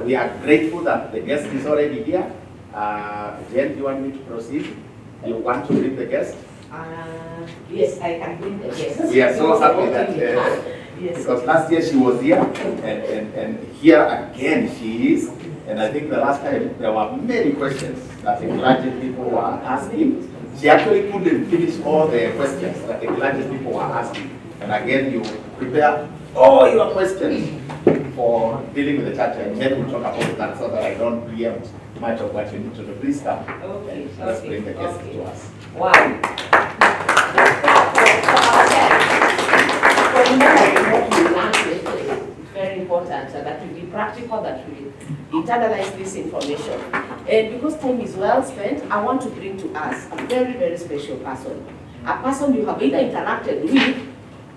we are grateful that the guest is already here. Jen, do you want me to proceed? You want to bring the guest? Yes, I can bring the guest. We are so happy that yes. Because last year she was here, and here again she is. And I think the last time there were many questions that the clergy people were asking. She actually couldn't finish all the questions that the clergy people were asking. And again, you prepare all your questions for dealing with the church, and then we'll talk about that so that I don't preempt much of what you need to do. Please come. Okay. Let's bring the guest to us. Wow. Remembering what we learned yesterday, it's very important that we be practical, that we internalize this information. And because time is well spent, I want to bring to us a very, very special person. A person you have either interacted with,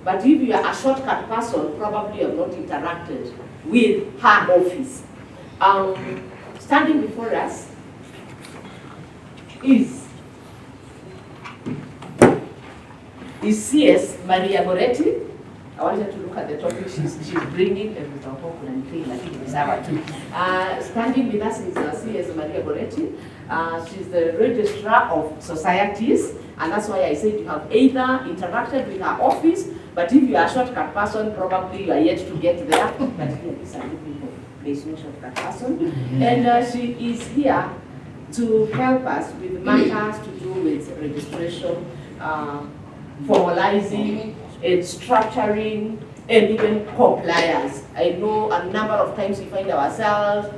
but if you are a shortcut person, probably you have not interacted with her office. Standing before us is CS Maria Goretti. I wanted to look at the topic she's bringing, and standing with us is CS Maria Goretti. She's the Registrar of Societies, and that's why I said you have either interacted with her office, but if you are a shortcut person, probably you are yet to get there. But here is a little place, no shortcut person. And she is here to help us with matters to do with registration, formalizing, and structuring, and even compliance. I know a number of times we find ourselves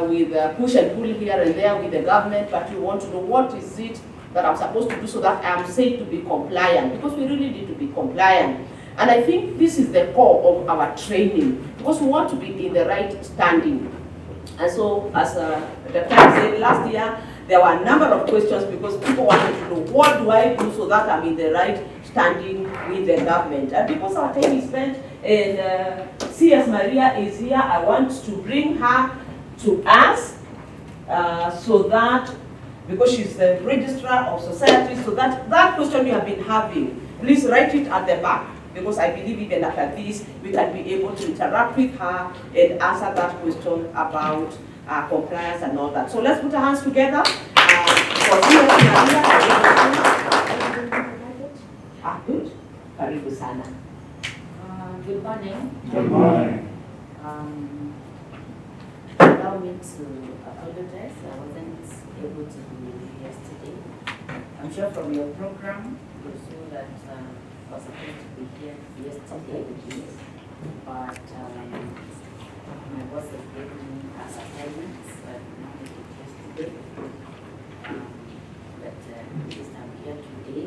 with push and pull here and there with the government, but we want to know what is it that I'm supposed to do so that I am said to be compliant, because we really need to be compliant. And I think this is the core of our training, because we want to be in the right standing. And so, as the time said last year, there were a number of questions because people wanted to know, what do I do so that I'm in the right standing with the government? And because our time is spent and CS Maria is here, I want to bring her to us so that, because she's the Registrar of Societies, so that question you have been having, please write it at the back, because I believe even after this, we can be able to interact with her and answer that question about compliance and all that. So let's put our hands together for CS Maria. Good. Karibu sana. Good morning. Good morning. Allow me to apologize. I wasn't able to be yesterday. I'm sure from your program you saw that I was supposed to be here yesterday, but my boss has given me as assignments, so I could not make it yesterday. But at least I'm here today,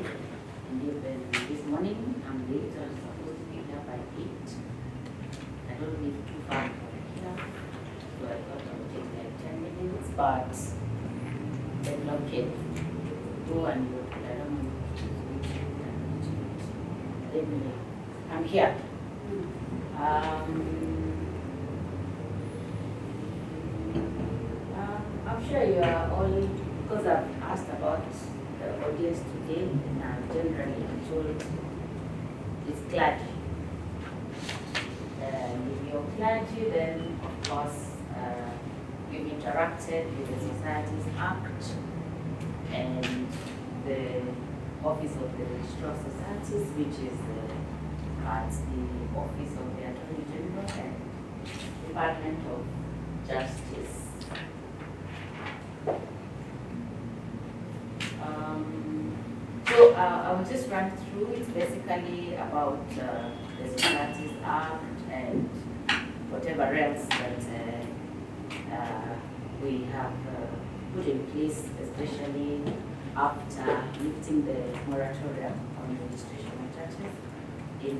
and even this morning I'm late. I'm supposed to be here by 8. I don't live too far from here, so I thought it would take like 10 minutes, but they're not okay. Go and look. I don't know which I'm here. I'm sure you are all, because I've asked about the audience today, and generally I'm told it's clergy. If you're clergy, then of course you've interacted with the Societies Act and the Office of the Registrar of Societies, which is at the Office of the Attorney General and Department of Justice. So I will just run through. It's basically about the Societies Act and whatever else that we have put in place, especially after lifting the moratorium on registration of churches in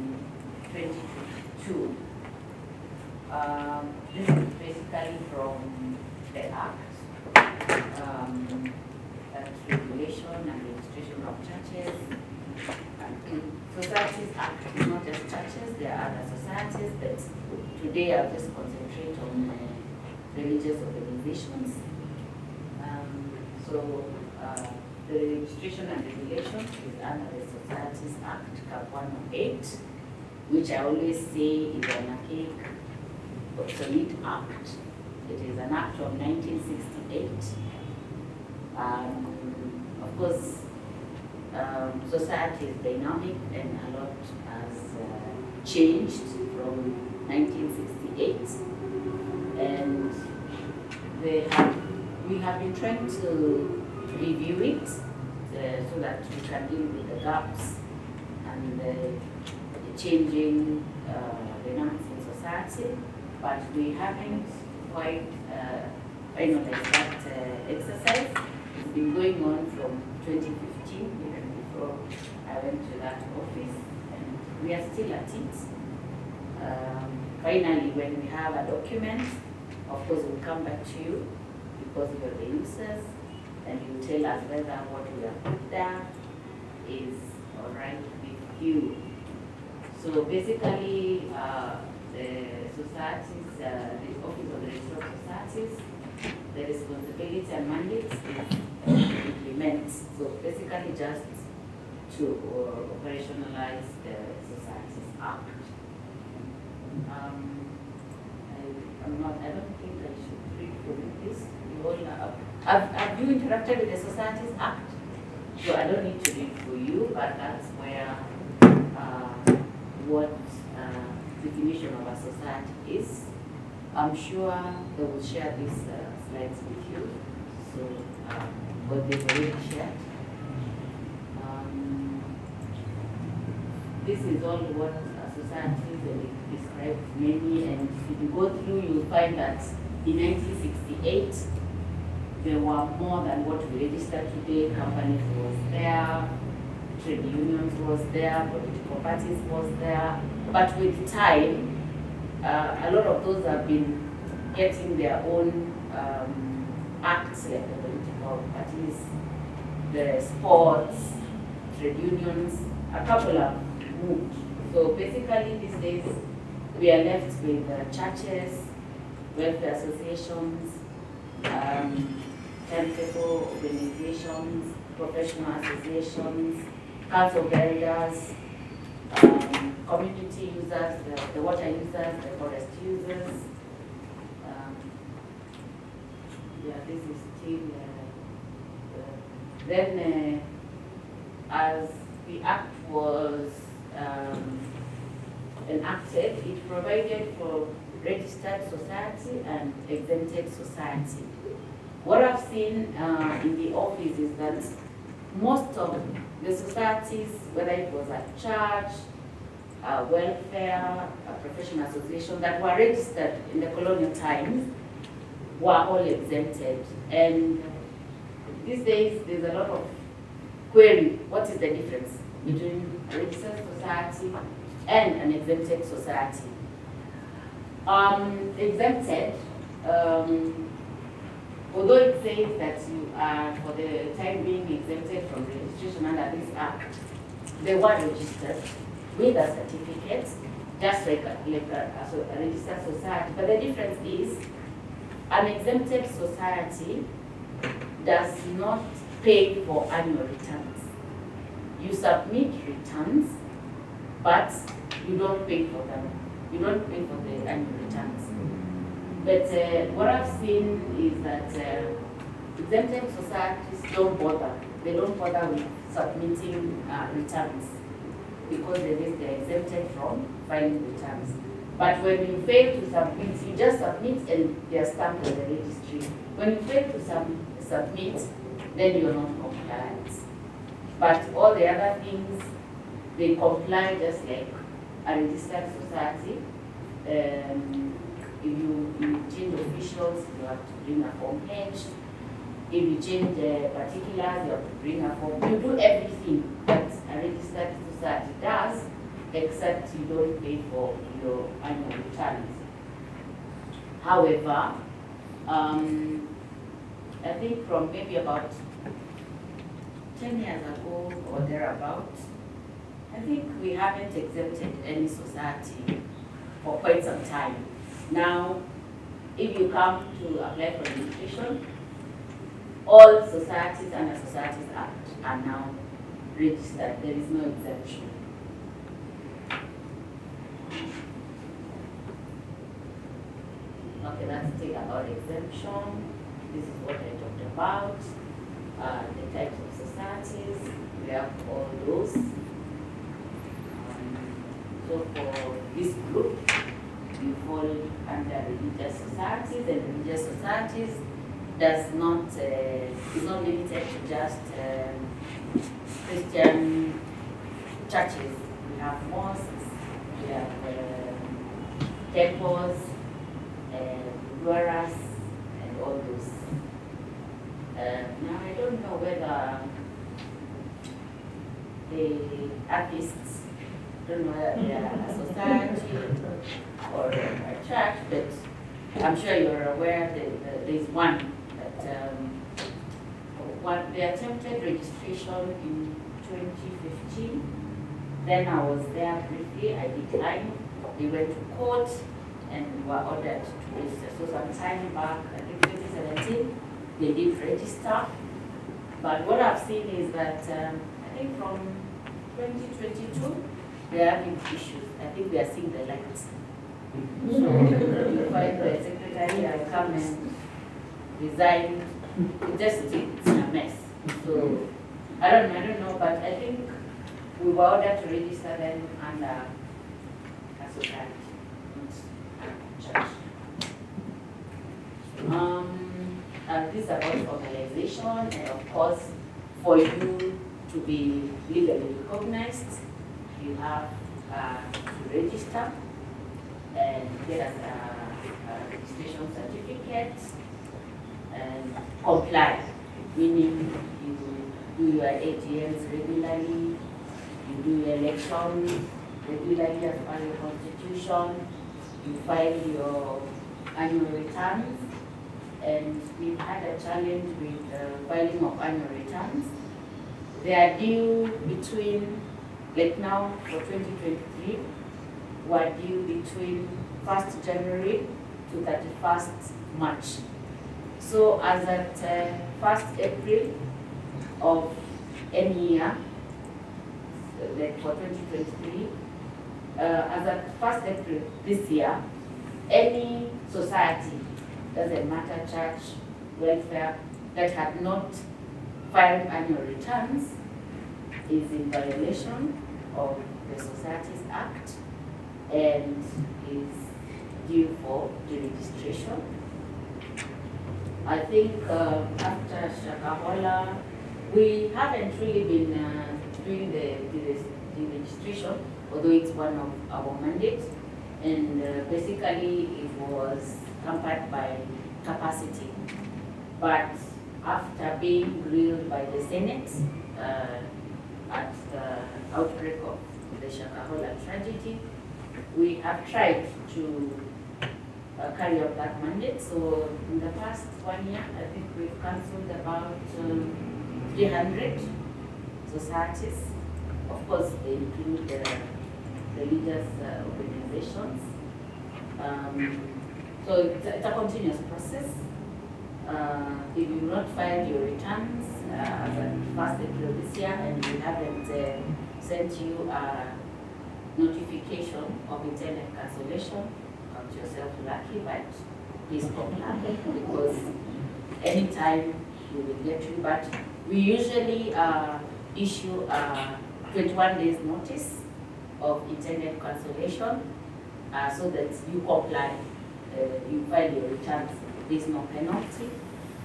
2022. This is basically from the Act. Regulation and registration of churches. Societies Act is not just churches, there are other societies, but today I'll just concentrate on religious organizations. So the registration and regulation is under the Societies Act, Cap 108, which I always say is an archaic, obsolete act. It is an act of 1968. Of course, society is dynamic and a lot has changed from 1968. And we have been trying to review it so that we can deal with the gaps and the changing dynamics in society, but we haven't quite finalized that exercise. It's been going on from 2015, even before I went to that office, and we are still at it. Finally, when we have a document, of course we'll come back to you because you're the users, and you tell us whether what we have put there is all right with you. So basically, the societies, the Office of the Registrar of Societies, the responsibility and mandate is to implement. So basically just to operationalize the Societies Act. I don't think I should read from this. You all have you interacted with the Societies Act? So I don't need to read for you, but that's where what definition of a society is. I'm sure they will share these slides with you. So what they've already shared. This is all what a society is, and it describes many, and if you go through, you'll find that in 1968, there were more than what we register today. Companies was there, trade unions was there, political parties was there. But with time, a lot of those have been getting their own acts, like the political parties, the sports, trade unions. A couple have moved. So basically these days, we are left with churches, welfare associations, charitable organizations, professional associations, council of elders, community users, the water users, the forest users. This is still. Then, as the act was enacted, it provided for registered society and exempted society. What I've seen in the office is that most of the societies, whether it was a church, a welfare, a professional association that were registered in the colonial times, were all exempted. And these days, there's a lot of query. What is the difference between a registered society and an exempted society? Exempted, although it says that you are, for the time being, exempted from registration under this act, they were registered with a certificate, just like a registered society. But the difference is, an exempted society does not pay for annual returns. You submit returns, but you don't pay for them. You don't pay for the annual returns. But what I've seen is that exempted societies don't bother. They don't bother with submitting returns because they're exempted from filing returns. But when you fail to submit, you just submit and they are stamped on the registry. When you fail to submit, then you're not compliant. But all the other things, they comply just like a registered society. If you change officials, you have to bring a Form H. If you change particulars, you have to bring a form. You do everything that a registered society does, except you don't pay for your annual returns. However, I think from maybe about 10 years ago or thereabouts, I think we haven't exempted any society for quite some time. Now, if you come to apply for registration, all societies under Societies Act are now registered. There is no exemption. Okay, let's take about exemption. This is what I talked about. The types of societies, we have all those. So for this group, you fall under religious societies, and religious societies is not limited to just Christian churches. We have mosques, we have temples, guaras, and all those. Now I don't know whether the artists, don't know whether they are a society or a church, but I'm sure you're aware that there's one that they attempted registration in 2015. Then I was there briefly, I declined. We went to court and were ordered to register. So sometime back, I think 2017, they did register. But what I've seen is that I think from 2022, they're having issues. I think they are seeing the lights. So you find the secretary has come and resigned. It's a mess. So I don't know, but I think we were ordered to register them under a society, not a church. This is about formalization, and of course, for you to be legally recognized, you have to register and get a registration certificate and comply, meaning you do your AGMs regularly, you do your elections regularly as per your constitution, you file your annual returns, and we've had a challenge with filing of annual returns. They are due between, like now for 2023, were due between 1st January to 31st March. So as at 1st April of any year, like for 2023, as at 1st April this year, any society, doesn't matter, church, welfare, that had not filed annual returns is in violation of the Societies Act and is due for deregistration. I think after Shakahola, we haven't really been doing the registration, although it's one of our mandates. And basically, it was hampered by capacity. But after being grilled by the Senate at the outbreak of the Shakahola tragedy, we have tried to carry out that mandate. So in the past 1 year, I think we've cancelled about 300 societies. Of course, they include the religious organizations. So it's a continuous process. If you not file your returns as at 1st April this year and we haven't sent you a notification of internet cancellation, count yourself lucky, but please comply because anytime we will get you. But we usually issue a 21 days notice of internet cancellation so that you comply, you file your returns. There's no penalty.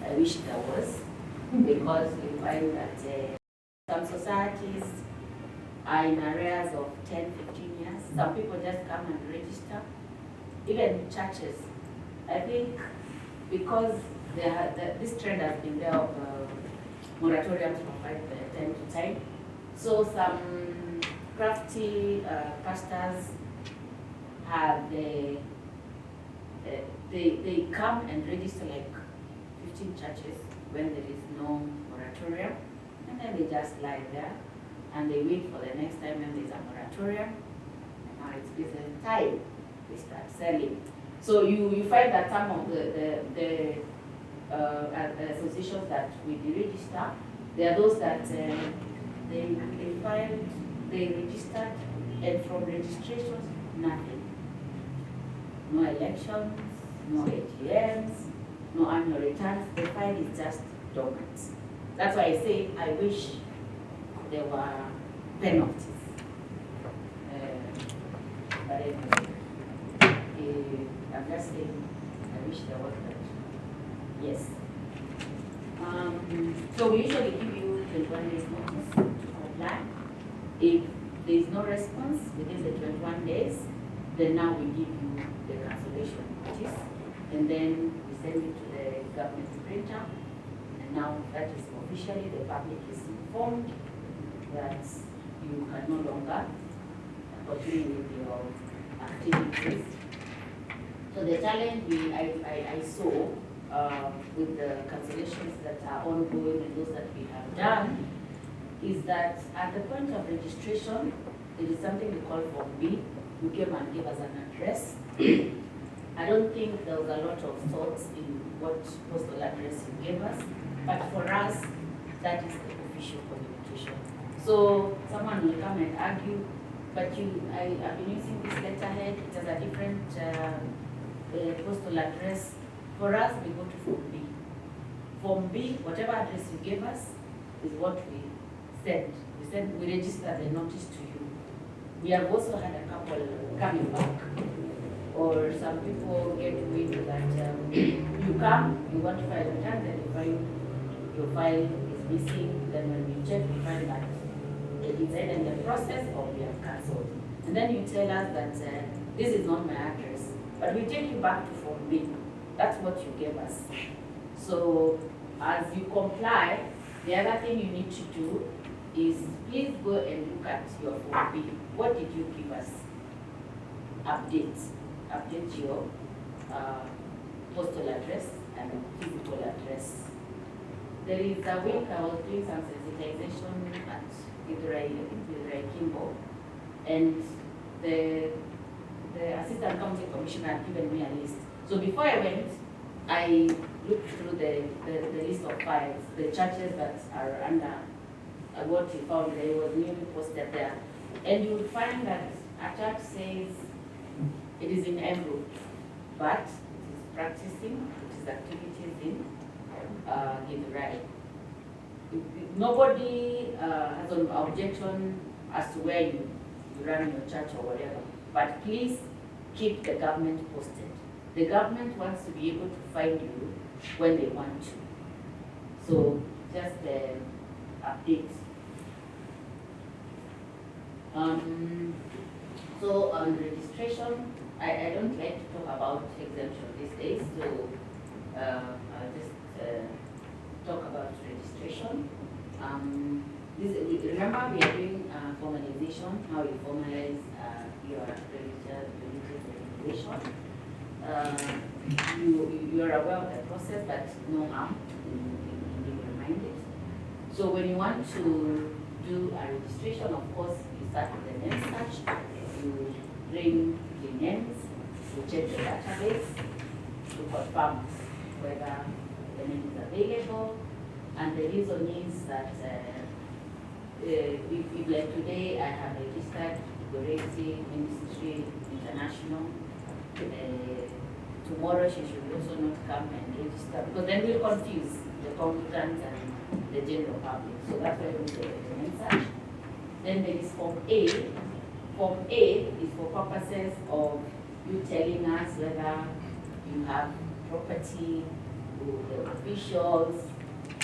I wish there was, because we find that some societies are in arrears of 10, 15 years. Some people just come and register. Even churches, I think because this trend has been there of moratoriums from time to time. So some crafty pastors have they come and register like 15 churches when there is no moratorium, and then they just lie there and they wait for the next time when there's a moratorium. And now it's business time, they start selling. So you find that some of the associations that we deregister, they are those that they filed, they registered, and from registrations, nothing. No elections, no AGMs, no annual returns. The file is just dormant. That's why I say I wish there were penalties. But anyway, I'm just saying I wish there was that. Yes. So we usually give you 21 days notice to comply. If there is no response within the 21 days, then now we give you the cancellation notice, and then we send it to the government printer, and now that is officially the public is informed that you can no longer continue with your activities. So the challenge I saw with the cancellations that are ongoing and those that we have done is that at the point of registration, there is something we call Form B. You came and gave us an address. I don't think there was a lot of thoughts in what postal address you gave us, but for us, that is the official communication. So someone will come and argue, but I've been using this letterhead, it has a different postal address. For us, we go to Form B. Form B, whatever address you gave us, is what we send. We register the notice to you. We have also had a couple coming back, or some people get wind that you come, you want to file a return, then you find your file is missing. Then when we check, we find that it's either in the process or we have cancelled. And then you tell us that this is not my address, but we take you back to Form B. That's what you gave us. So as you comply, the other thing you need to do is please go and look at your Form B. What did you give us? Update your postal address and physical address. There is a week I was doing some sensitization at Idrai Kimbo, and the Assistant County Commissioner had given me a list. So before I went, I looked through the list of files, the churches that are under what you found there was newly posted there. And you would find that a church says it is in Embu, but it is practicing its activities in Githurai. Nobody has an objection as to where you run your church or whatever, but please keep the government posted. The government wants to be able to find you when they want to. So just update. So on registration, I don't like to talk about exemption these days, so I'll just talk about registration. Remember we are doing formalization, how you formalize your religious organization. You are aware of the process, but no harm in being reminded. So when you want to do a registration, of course, you start with the name search. You bring the names, you check the database to confirm whether the name is available. And the reason is that if like today I have registered Goretti Ministry International, tomorrow she should also not come and register, because then we'll confuse the combatants and the general public. So that's why we say the name search. Then there is Form A. Form A is for purposes of you telling us whether you have property with the officials,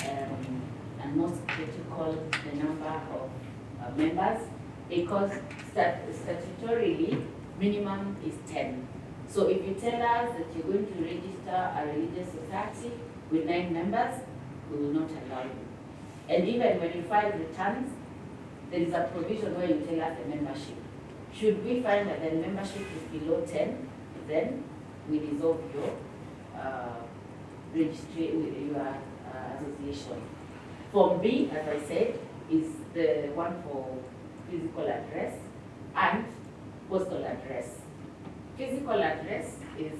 and most critical, the number of members, because statutorily minimum is 10. So if you tell us that you're going to register a religious society with 9 members, we will not allow you. And even when you file returns, there is a provision where you tell us the membership. Should we find that the membership is below 10, then we dissolve your registry, your association. Form B, as I said, is the one for physical address and postal address. Physical address is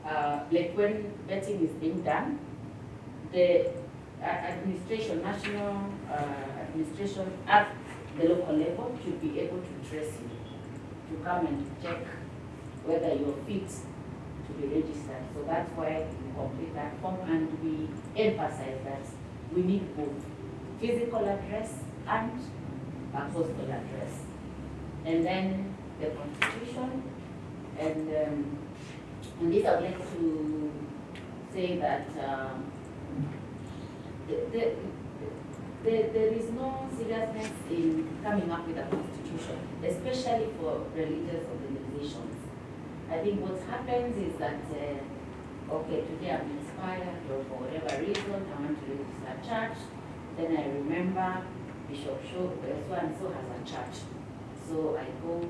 like when vetting is being done, the administration, national administration at the local level should be able to trace you, to come and check whether you're fit to be registered. So that's why we complete that form, and we emphasize that we need both physical address and a postal address. And then the constitution, and on this I would like to say that there is no seriousness in coming up with a constitution, especially for religious organizations. I think what happens is that, okay, today I'm inspired, or for whatever reason, I want to register a church. Then I remember Bishop so and so has a church. So I go,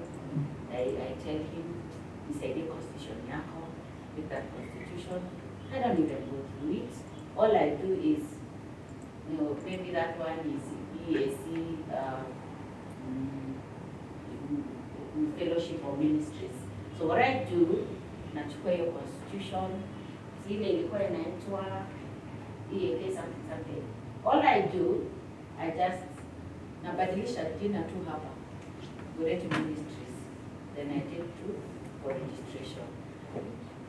I tell him, nisaidie constitution yako, with that constitution. I don't even go through it. All I do is, maybe that one is EAC, fellowship or ministries. So what I do, nachukua hiyo constitution, zile ilikuwa inaitwa EAK something. All I do, I just nabadilisha jina tu hapa, Goretti Ministries. Then I take to for registration,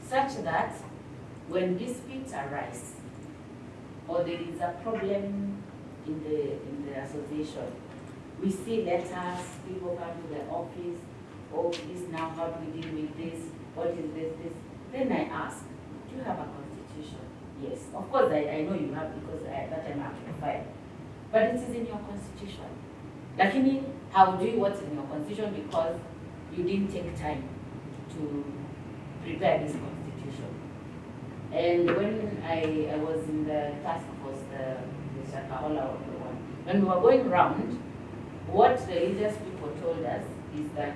such that when disputes arise or there is a problem in the association, we see letters, people come to the office, oh, please now, how do we deal with this? What is this? Then I ask, do you have a constitution? Yes. Of course, I know you have, because at that time I have filed. But it is in your constitution. Lakini, how do you what's in your constitution? Because you didn't take time to prepare this constitution. And when I was in the task force, the Shakahola one, when we were going around, what the religious people told us is that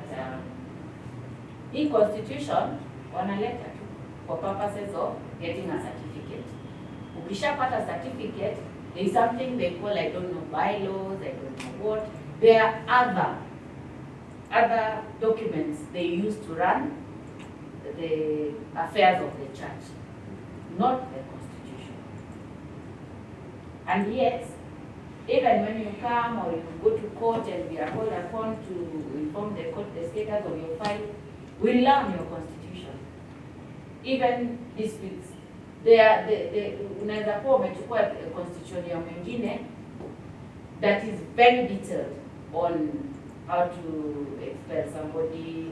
in constitution, wanaleta tu for purposes of getting a certificate. Ukishapata certificate, there is something they call, I don't know, bylaws, I don't know what. There are other documents they use to run the affairs of the church, not the constitution. And yet, even when you come or you go to court and we are called upon to inform the court the status of your file, we learn your constitution. Even disputes. Unaweza kuwa umechukua constitution ya mwingine that is very detailed on how to expel somebody,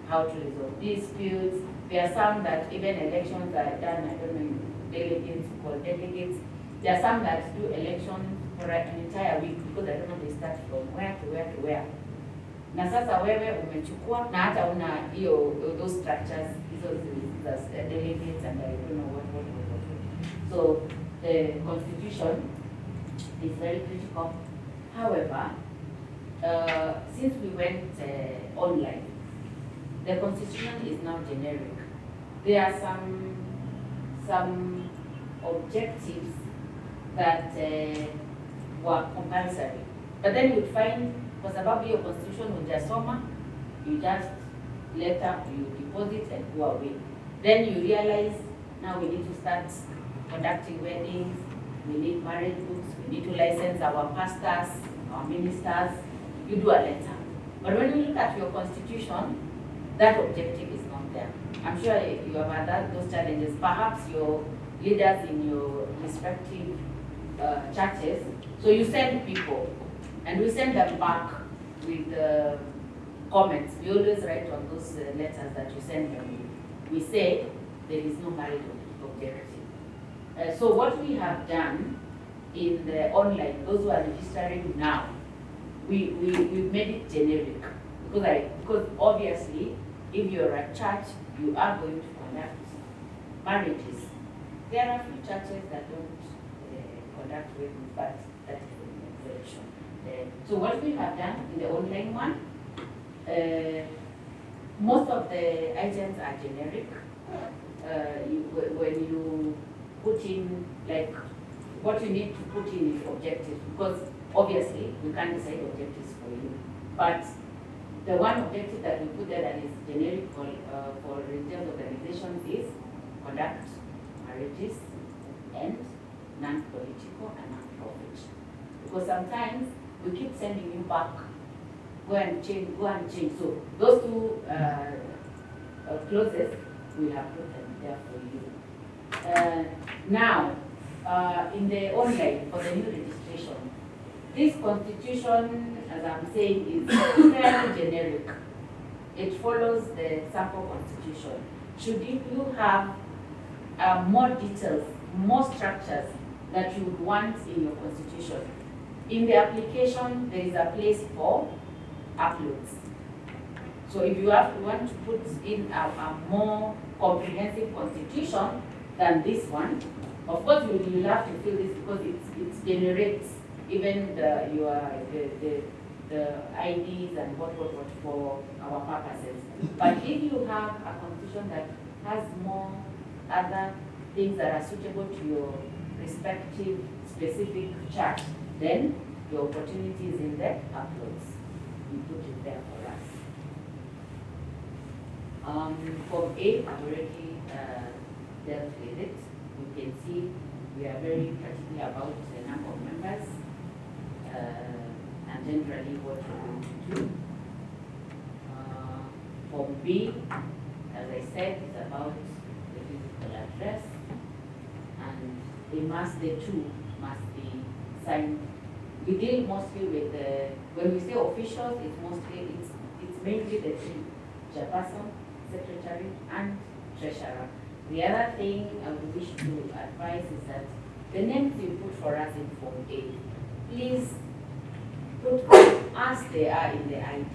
how to resolve disputes. There are some that even elections are done, I don't know, delegates called delegates. There are some that do elections for an entire week, because I don't know they start from where to where to where. Na sasa wewe umechukua na hata una those structures, those delegates and I don't know what. So the constitution is very critical. However, since we went online, the constitution is now generic. There are some objectives that were compulsory, but then you would find, kwa sababu your constitution hujasoma, you just letter, you deposit and go away. Then you realize now we need to start conducting weddings, we need marriage books, we need to license our pastors, our ministers. You do a letter. But when you look at your constitution, that objective is not there. I'm sure you have had those challenges. Perhaps your leaders in your respective churches, so you send people, and we send them back with comments. We always write on those letters that you send them. We say there is no marriage objective. So what we have done in the online, those who are registering now, we made it generic, because obviously if you're a church, you are going to conduct marriages. There are a few churches that don't conduct weddings, but that is an exception. So what we have done in the online one, most of the items are generic. When you put in, like, what you need to put in is objectives, because obviously we can't decide objectives for you. But the one objective that we put there that is generic for religious organizations is conduct marriages and non-political and non-profit. Because sometimes we keep sending you back, go and change. So those two clauses we have put them there for you. Now, in the online, for the new registration, this constitution, as I'm saying, is very generic. It follows the sample constitution. Should you have more details, more structures that you would want in your constitution, in the application, there is a place for uploads. So if you want to put in a more comprehensive constitution than this one, of course you will have to fill this because it generates even the IDs and what for our purposes. But if you have a constitution that has more other things that are suitable to your respective specific chart, then the opportunity is in the uploads. You put it there for us. Form A, I've already dealt with it. You can see we are very particular about the number of members and generally what we're going to do. Form B, as I said, is about the physical address, and the two must be signed. We deal mostly with when we say officials, it's mainly the three: chairperson, secretary, and treasurer. The other thing I would wish to advise is that the names you put for us in Form A, please put them as they are in the ID.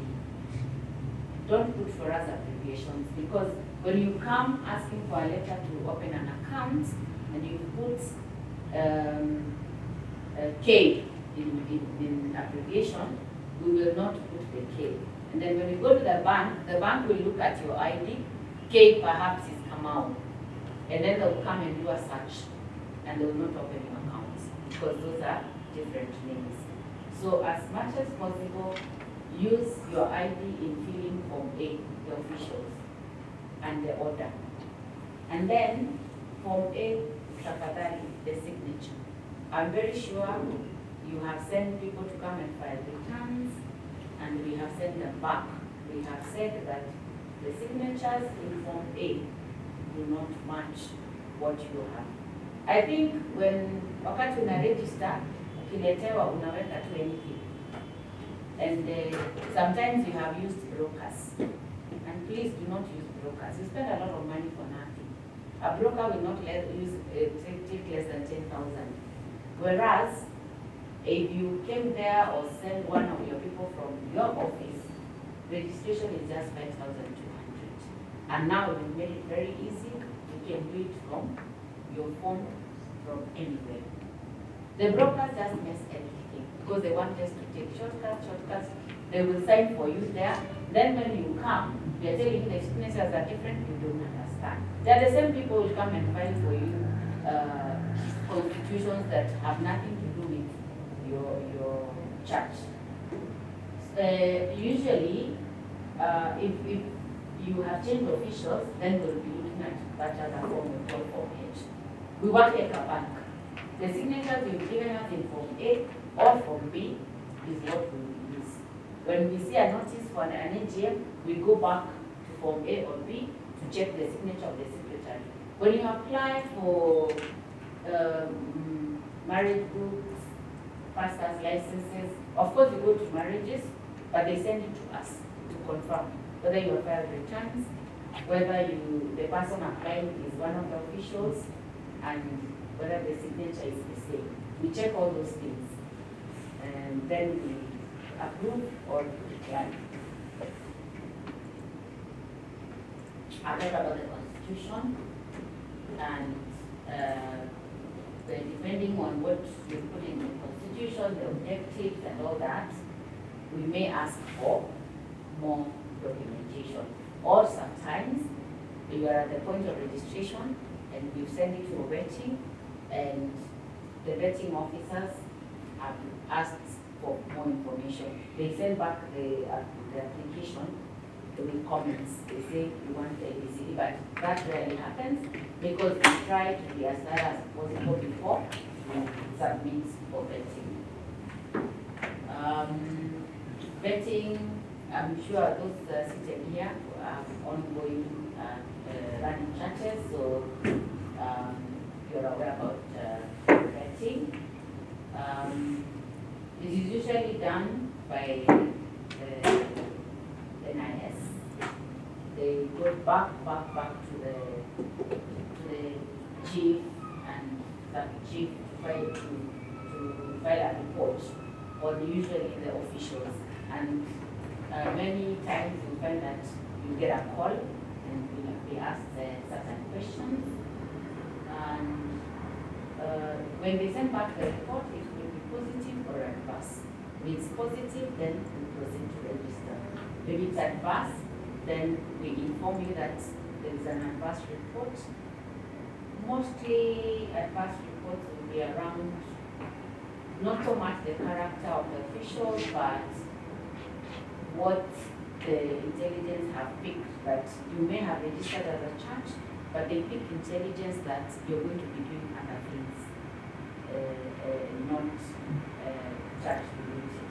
Don't put for us abbreviations, because when you come asking for a letter to open an account and you put K in abbreviation, we will not put the K. And then when you go to the bank will look at your ID, K perhaps is Kamau. And then they'll come and do a search, and they will not open your accounts because those are different names. So as much as possible, use your ID in filling Form A, the officials, and the order. And then Form A, tafadhali, the signature. I'm very sure you have sent people to come and file returns, and we have sent them back. We have said that the signatures in Form A do not match what you have. I think when wakati una register, ukiletewa unaweka tu anything. And sometimes you have used brokers. And please do not use brokers. You spend a lot of money for nothing. A broker will not take less than 10,000. Whereas, if you came there or send one of your people from your office, registration is just 5,200. And now we made it very easy. You can do it from your phone, from anywhere. The brokers just mess everything because they want us to take shortcuts. They will sign for you there. Then when you come, they are telling you the signatures are different, you don't understand. They are the same people who will come and file for you constitutions that have nothing to do with your church. Usually, if you have changed officials, then we'll be looking at that other form we call Form H. We work like a bank. The signatures you've given us in Form A or Form B is what we will use. When we see a notice for an AGM, we go back to Form A or B to check the signature of the secretary. When you apply for marriage groups, pastors' licenses, of course you go to marriages, but they send it to us to confirm whether you have filed returns, whether the person applying is one of the officials, and whether the signature is the same. We check all those things, and then we approve or decline. I talked about the Constitution, and depending on what you put in the Constitution, the objectives and all that, we may ask for more documentation. Or sometimes you are at the point of registration and you send it for vetting, and the vetting officers have asked for more information. They send back the application with comments. They say you want ABCD, but that rarely happens because we try to be as thorough as possible before we submit for vetting. Vetting I'm sure those seated here are ongoing running churches, so you're aware about vetting. It is usually done by the NIS. They go back to the chief, and that chief to file a report, or usually the officials. And many times you find that you get a call and you will be asked certain questions. And when they send back the report, it will be positive or adverse. If it's positive, then we proceed to register. If it's adverse, then we inform you that there is an adverse report. Mostly adverse reports will be around not so much the character of the official, but what the intelligence have picked. That you may have registered as a church, but they pick intelligence that you're going to be doing other things, not church related.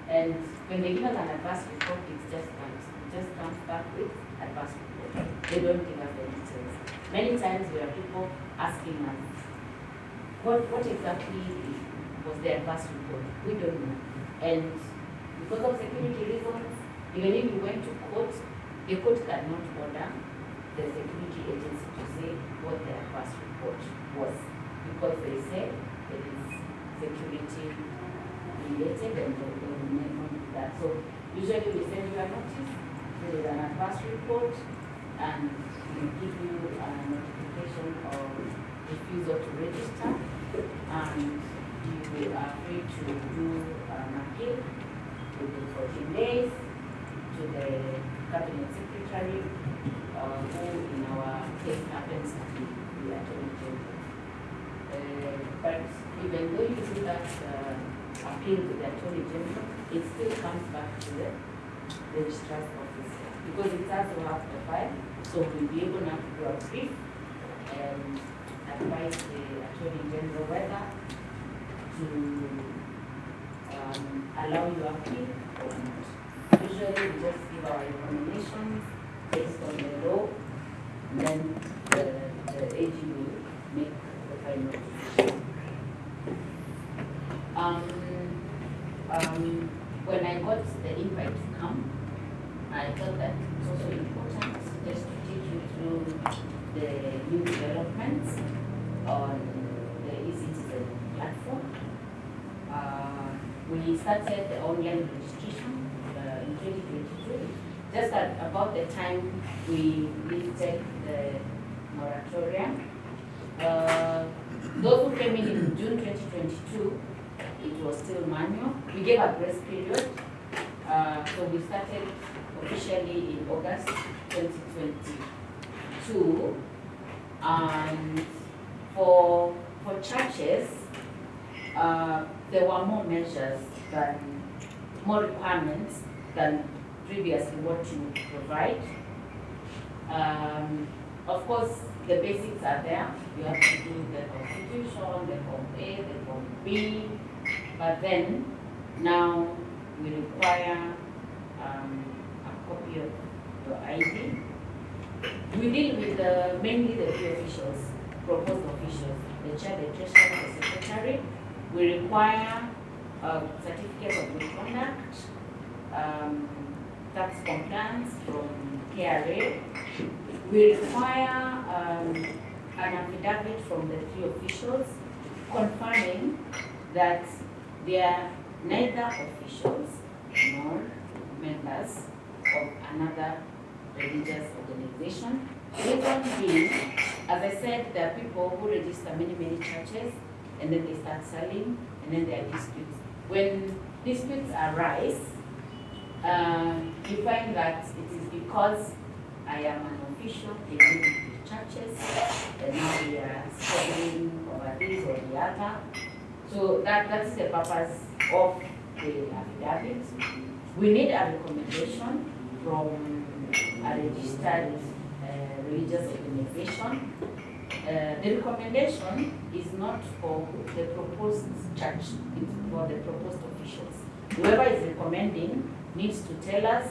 And when they give us an adverse report, it's just that it just comes back with adverse report. They don't give us the details. Many times we have people asking us, what exactly was the adverse report? We don't know. And because of security reasons, even if you went to court, the court cannot order the security agency to say what the adverse report was, because they say it is security related and they will never do that. So usually we send you a notice, there is an adverse report, and we give you a notification of refusal to register, and you are free to do an appeal within 14 days to the cabinet secretary, who in our case happens to be the attorney general. But even though you do that appeal to the attorney general, it still comes back to the registrar's office, because it has to have the file. So we'll be able now to do a brief and advise the attorney general whether to allow you appeal or not. Usually we just give our recommendations based on the law, and then the AG will make the final decision. When I got the invite to come, I thought that it's also important just to take you through the new developments on the eCitizen platform. We started the online registration in 2022, just at about the time we lifted the moratorium. Those who came in June 2022, it was still manual. We gave a grace period. So we started officially in August 2022. And for churches, there were more measures more requirements than previously what you provide. Of course, the basics are there. You have to do the constitution, the form A, the form B, but then now we require a copy of your ID. We deal with mainly the three officials, proposed officials, the chair, the treasurer, the secretary. We require a certificate of good conduct, tax compliance from KRA. We require an affidavit from the three officials confirming that they are neither officials nor members of another religious organization. Reason being, as I said, there are people who register many churches, and then they start selling, and then there are disputes. When disputes arise, you find that it is because I am an official in the churches, and now we are struggling over this or the other. So that's the purpose of the affidavit. We need a recommendation from a registered religious organization. The recommendation is not for the proposed church, it's for the proposed officials. Whoever is recommending needs to tell us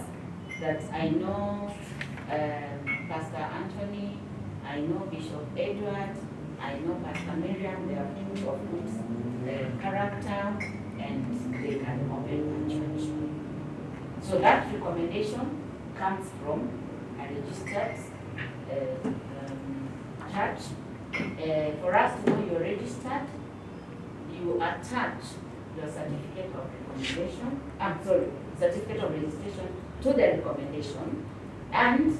that I know Pastor Anthony, I know Bishop Edward, I know Pastor Miriam, they are people of good character, and they can open a church. So that recommendation comes from a registered church. For us to know you're registered, you attach your certificate of recommendation, certificate of registration to the recommendation, and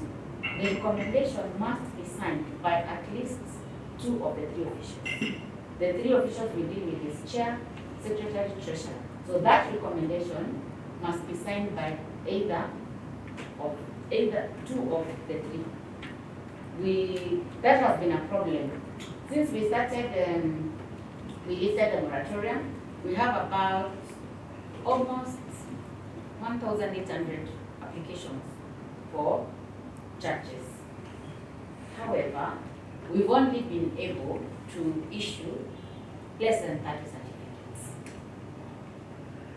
the recommendation must be signed by at least 2 of the 3 officials. The 3 officials will deal with his chair, secretary, treasurer. So that recommendation must be signed by either 2 of the 3. That has been a problem. Since we started, we lifted the moratorium, we have about almost 1,800 applications for churches. However, we've only been able to issue less than 30 certificates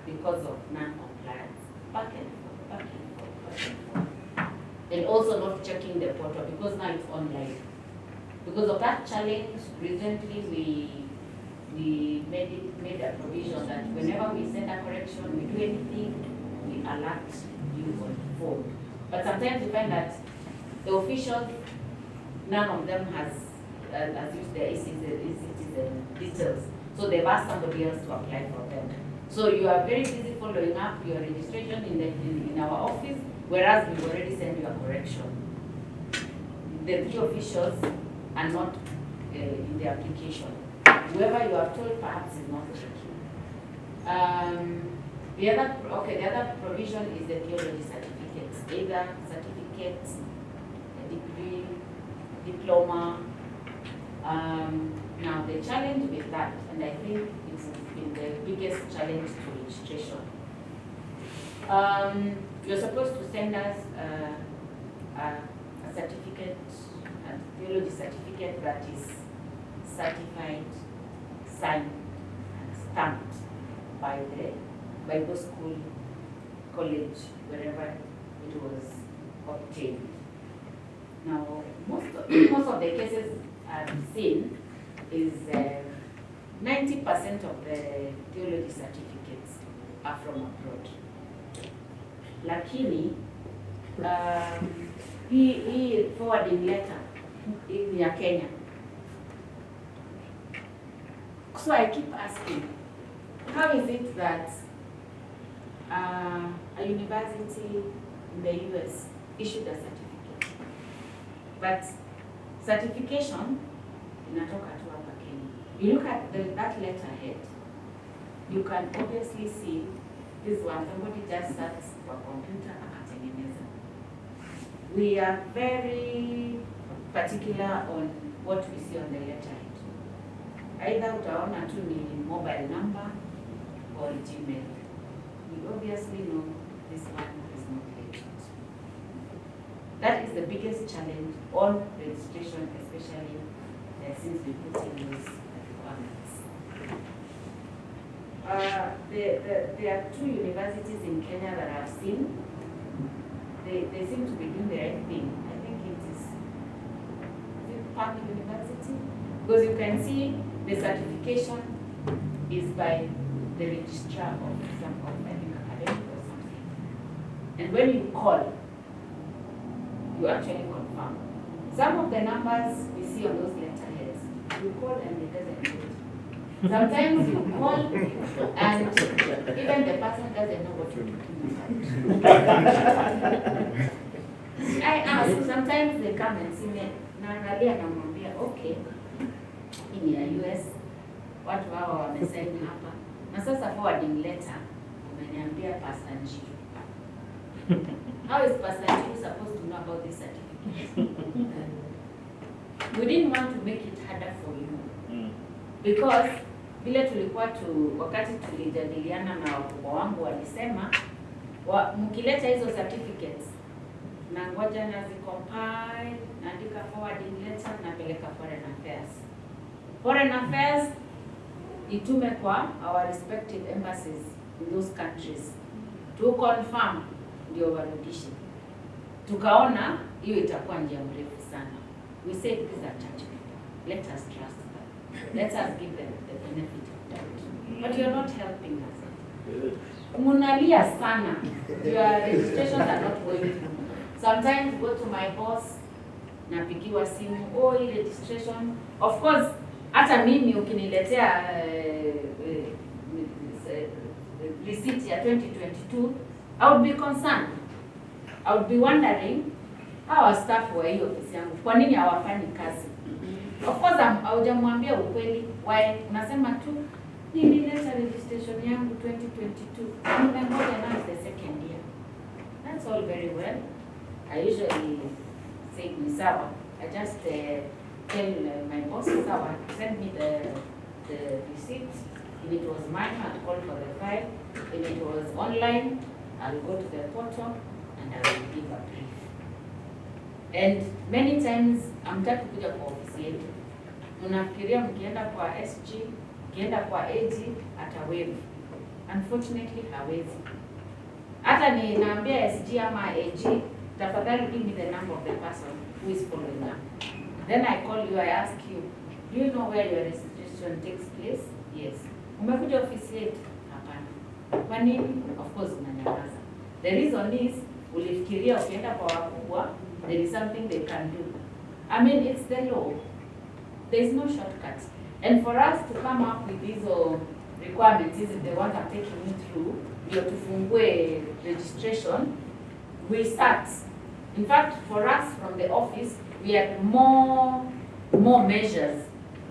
because of non-compliance. Back and forth. And also not checking the portal because now it's online. Because of that challenge, recently we made a provision that whenever we send a correction, we do anything, we alert you on the phone. But sometimes we find that the officials, none of them has used their citizen details. So they've asked somebody else to apply for them. So you are very busy following up your registration in our office, whereas we've already sent you a correction. The 3 officials are not in the application. Whoever you have told perhaps is not checking. The other provision is the theology certificates, either certificates, a degree, diploma. Now the challenge with that, and I think it's been the biggest challenge to registration. You're supposed to send us a certificate, a theology certificate that is certified, signed, and stamped by the Bible school, college, wherever it was obtained. Now, most of the cases I've seen is 90% of the theology certificates are from abroad. Lakini, hii forwarding letter in ya Kenya. So I keep asking, how is it that a university in the US issued a certificate, but certification inatoka tu hapa Kenya? You look at that letterhead, you can obviously see this one, somebody just sat kwa computer akatengeneza. We are very particular on what we see on the letterhead. Either utaona tu ni mobile number or Gmail. We obviously know this one is not legit. That is the biggest challenge on registration, especially since we put in those requirements. There are 2 universities in Kenya that I've seen. They seem to be doing the right thing. I think it is Park University, because you can see the certification is by the registrar of some academic or something. And when you call, you actually confirm. Some of the numbers we see on those letterheads, you call and it doesn't do it. Sometimes you call and even the person doesn't know what you're talking about. I ask, sometimes they come and see me, naangalia namwambia, okay, hii ni ya US, watu hawa wamesaini hapa. Na sasa forwarding letter, umeniambia Pastor Njiru. How is Pastor Njiru supposed to know about this certificate? We didn't want to make it harder for you. Because vile tulikuwa wakati tulijadiliana na wakubwa wangu walisema, mkileta hizo certificates, na ngoja nazicompile, naandika forwarding letter, napeleka Foreign Affairs. Foreign Affairs itume kwa our respective embassies in those countries to confirm ndio warudishe. Tukaona hiyo itakuwa njia mrefu sana. We said these are church people. Let us trust them. Let us give them the benefit of doubt. But you're not helping us. Munalia sana. Your registrations are not going through. Sometimes go to my boss, napigiwa simu, oh, hii registration. Of course, hata mimi ukiniletea receipt ya 2022, I would be concerned. I would be wondering how staff wa hiyo ofisi yangu, kwa nini hawafanyi kazi? Of course, haujamwambia ukweli. Why? Unasema tu nilileta registration yangu 2022. Nimengoja now the second year. That's all very well. I usually say ni sawa. I just tell my boss, sawa, send me the receipt. If it was mine, I'll call for the file. If it was online, I'll go to the portal and I will give a brief. And many times, amtaki kuja kwa ofisi yetu. Unafikiria mkienda kwa SG, mkienda kwa AG, atawave. Unfortunately, hawezi. Hata ni naambia SG ama AG, tafadhali give me the number of the person who is following up. Then I call you, I ask you, do you know where your registration takes place? Yes. Umekuja ofisi yetu? Hapana. Kwa nini? Of course unanyamaza. The reason is, ulifikiria ukienda kwa wakubwa, there is something they can do. I mean, it's the law. There is no shortcut. And for us to come up with these requirements, if they want to take you through, ndio tufungue registration, we start. In fact, for us from the office, we had more measures.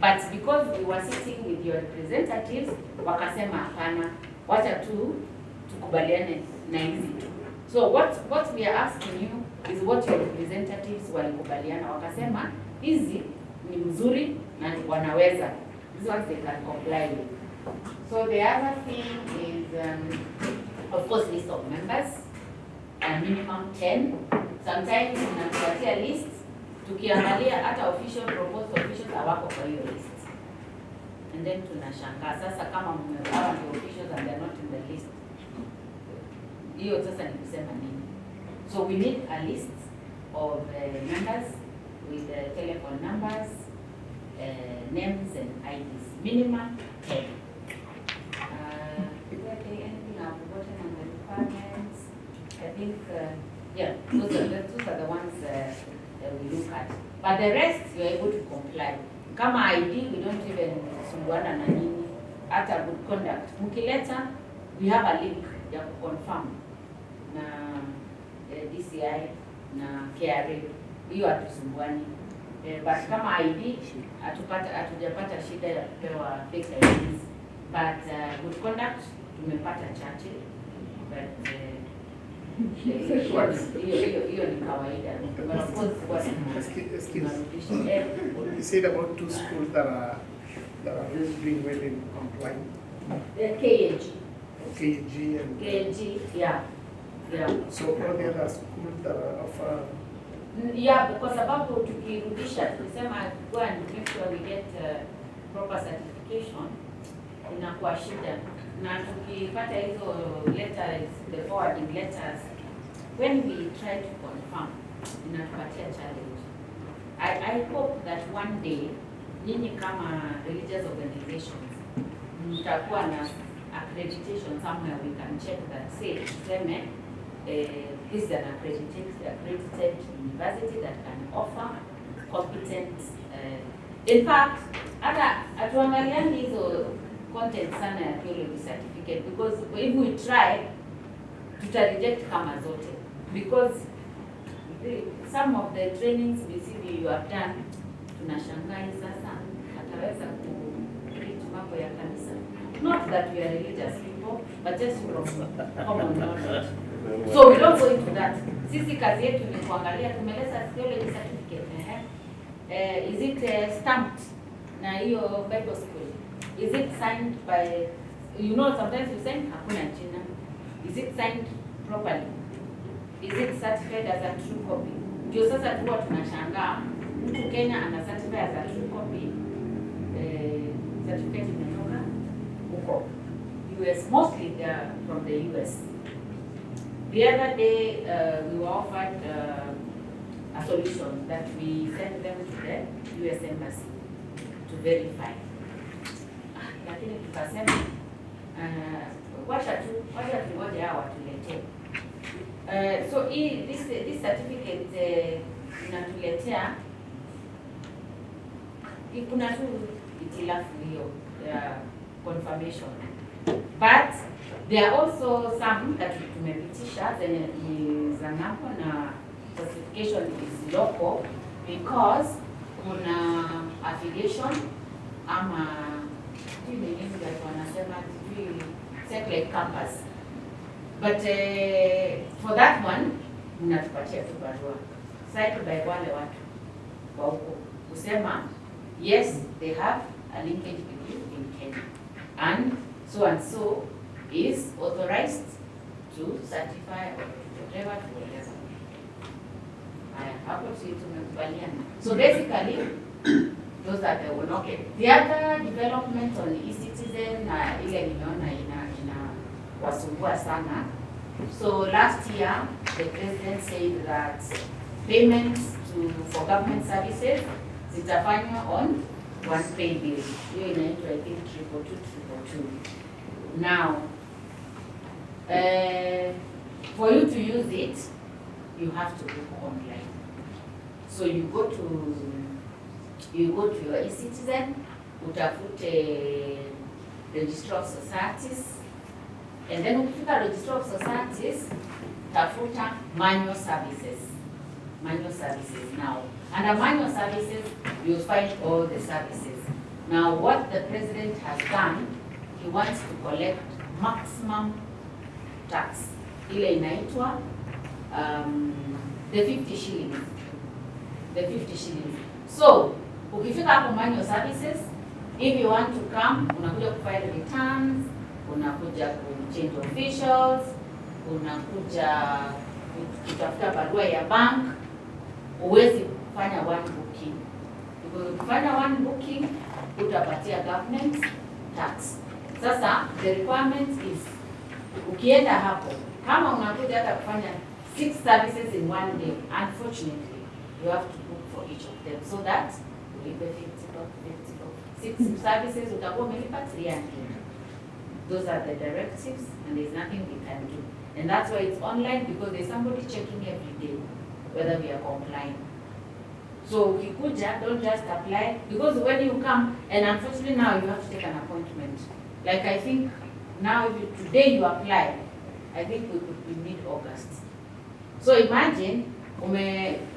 But because we were sitting with your representatives, wakasema hapana, wacha tu tukubaliane na hizi tu. So what we are asking you is what your representatives walikubaliana, wakasema hizi ni mzuri na wanaweza. These ones they can comply with. So the other thing is, of course, list of members, minimum 10. Sometimes unatupatia list, tukiangalia hata official proposed officials hawako kwa hiyo list. And then tunashangaa sasa kama mmegawa the officials and they're not in the list. Hiyo sasa ni kusema nini? So we need a list of members with telephone numbers, names and IDs. Minimum 10. Is there anything I've forgotten on the requirements? I think, yeah, those are the ones that we look at. But the rest, you're able to comply. Kama ID, we don't even sumbuana na nini. Hata good conduct. Mkileta, we have a link ya confirm na DCI na KRA. Hiyo hatusumbuani. But kama ID, hatujapata shida ya kupewa fake IDs. But good conduct, tumepata chache. But hiyo ni kawaida. But of course, you said about 2 schools that are really doing well in complying. KAG. KG and KAG, yeah. So all the other schools that are of yeah, kwa sababu tukirudisha tukisema go and make sure we get proper certification, inakuwa shida. Na tukipata hizo letters, the forwarding letters, when we try to confirm, inatupatia challenge. I hope that one day, nyinyi kama religious organizations, mtakuwa na accreditation somewhere we can check that, say, tuseme, this is an accredited university that can offer competent, in fact, hata atuangaliani hizo content sana ya theology certificate, because if we try, tuta-reject kama zote, because some of the trainings we see you have done, tunashangai sasa, ataweza ku-treat mambo ya kanisa. Not that we are religious people, but just from common knowledge. So we don't go into that. Sisi kazi yetu ni kuangalia, tumeleza theology certificate. Is it stamped na hiyo Bible school? Is it signed by, you know, sometimes you sign hakuna jina. Is it signed properly? Is it certified as a true copy? Ndio sasa tuwa tunashangaa, mtu Kenya ana certified as a true copy, certificate imetoka huko US, mostly they are from the US. The other day, we were offered a solution that we send them to the US Embassy to verify. Lakini tukasema wacha tungoje hao watuletee. So this certificate inatuletea kuna tu itilafu hiyo ya confirmation, but there are also some that tumepitisha zenye ni za NACO na certification is local because kuna affiliation ama wanasema satellite campus, but for that one mnatupatia tu barua signed by wale watu wa huko kusema yes they have a linkage with you in Kenya and so is authorized to certify or whatever to whatever. Hapo sisi tumekubaliana. So basically those are the one. Okay. The other development on e-citizen ile nimeona ina wasumbua sana. So last year the president said that payments for government services zitafanywa on one pay bill. Hiyo inaitwa I think 222. Now for you to use it you have to book online. So you go to your e-citizen, utafute register of societies, and then ukifika register of societies, tafuta manual services. Now, under manual services, you'll find all the services. Now, what the president has done, he wants to collect maximum tax. Ile inaitwa the 50 shillings. So, ukifika hapo manual services, if you want to come, unakuja kufile returns, unakuja change officials, unakuja kutafuta barua ya bank, uwezi kufanya one booking. Ukifanya one booking, utapatia government tax. Sasa, the requirement is, ukienda hapo, kama unakuja hata kufanya 6 services in one day, unfortunately, you have to book for each of them so that ulipe 50. 6 services utakuwa umelipa 300. Those are the directives and there's nothing we can do. And that's why it's online because there's somebody checking every day whether we are complying. So ukikuja, don't just apply because when you come, and unfortunately now you have to take an appointment. Like I think now if today you apply, I think we could be mid-August. So imagine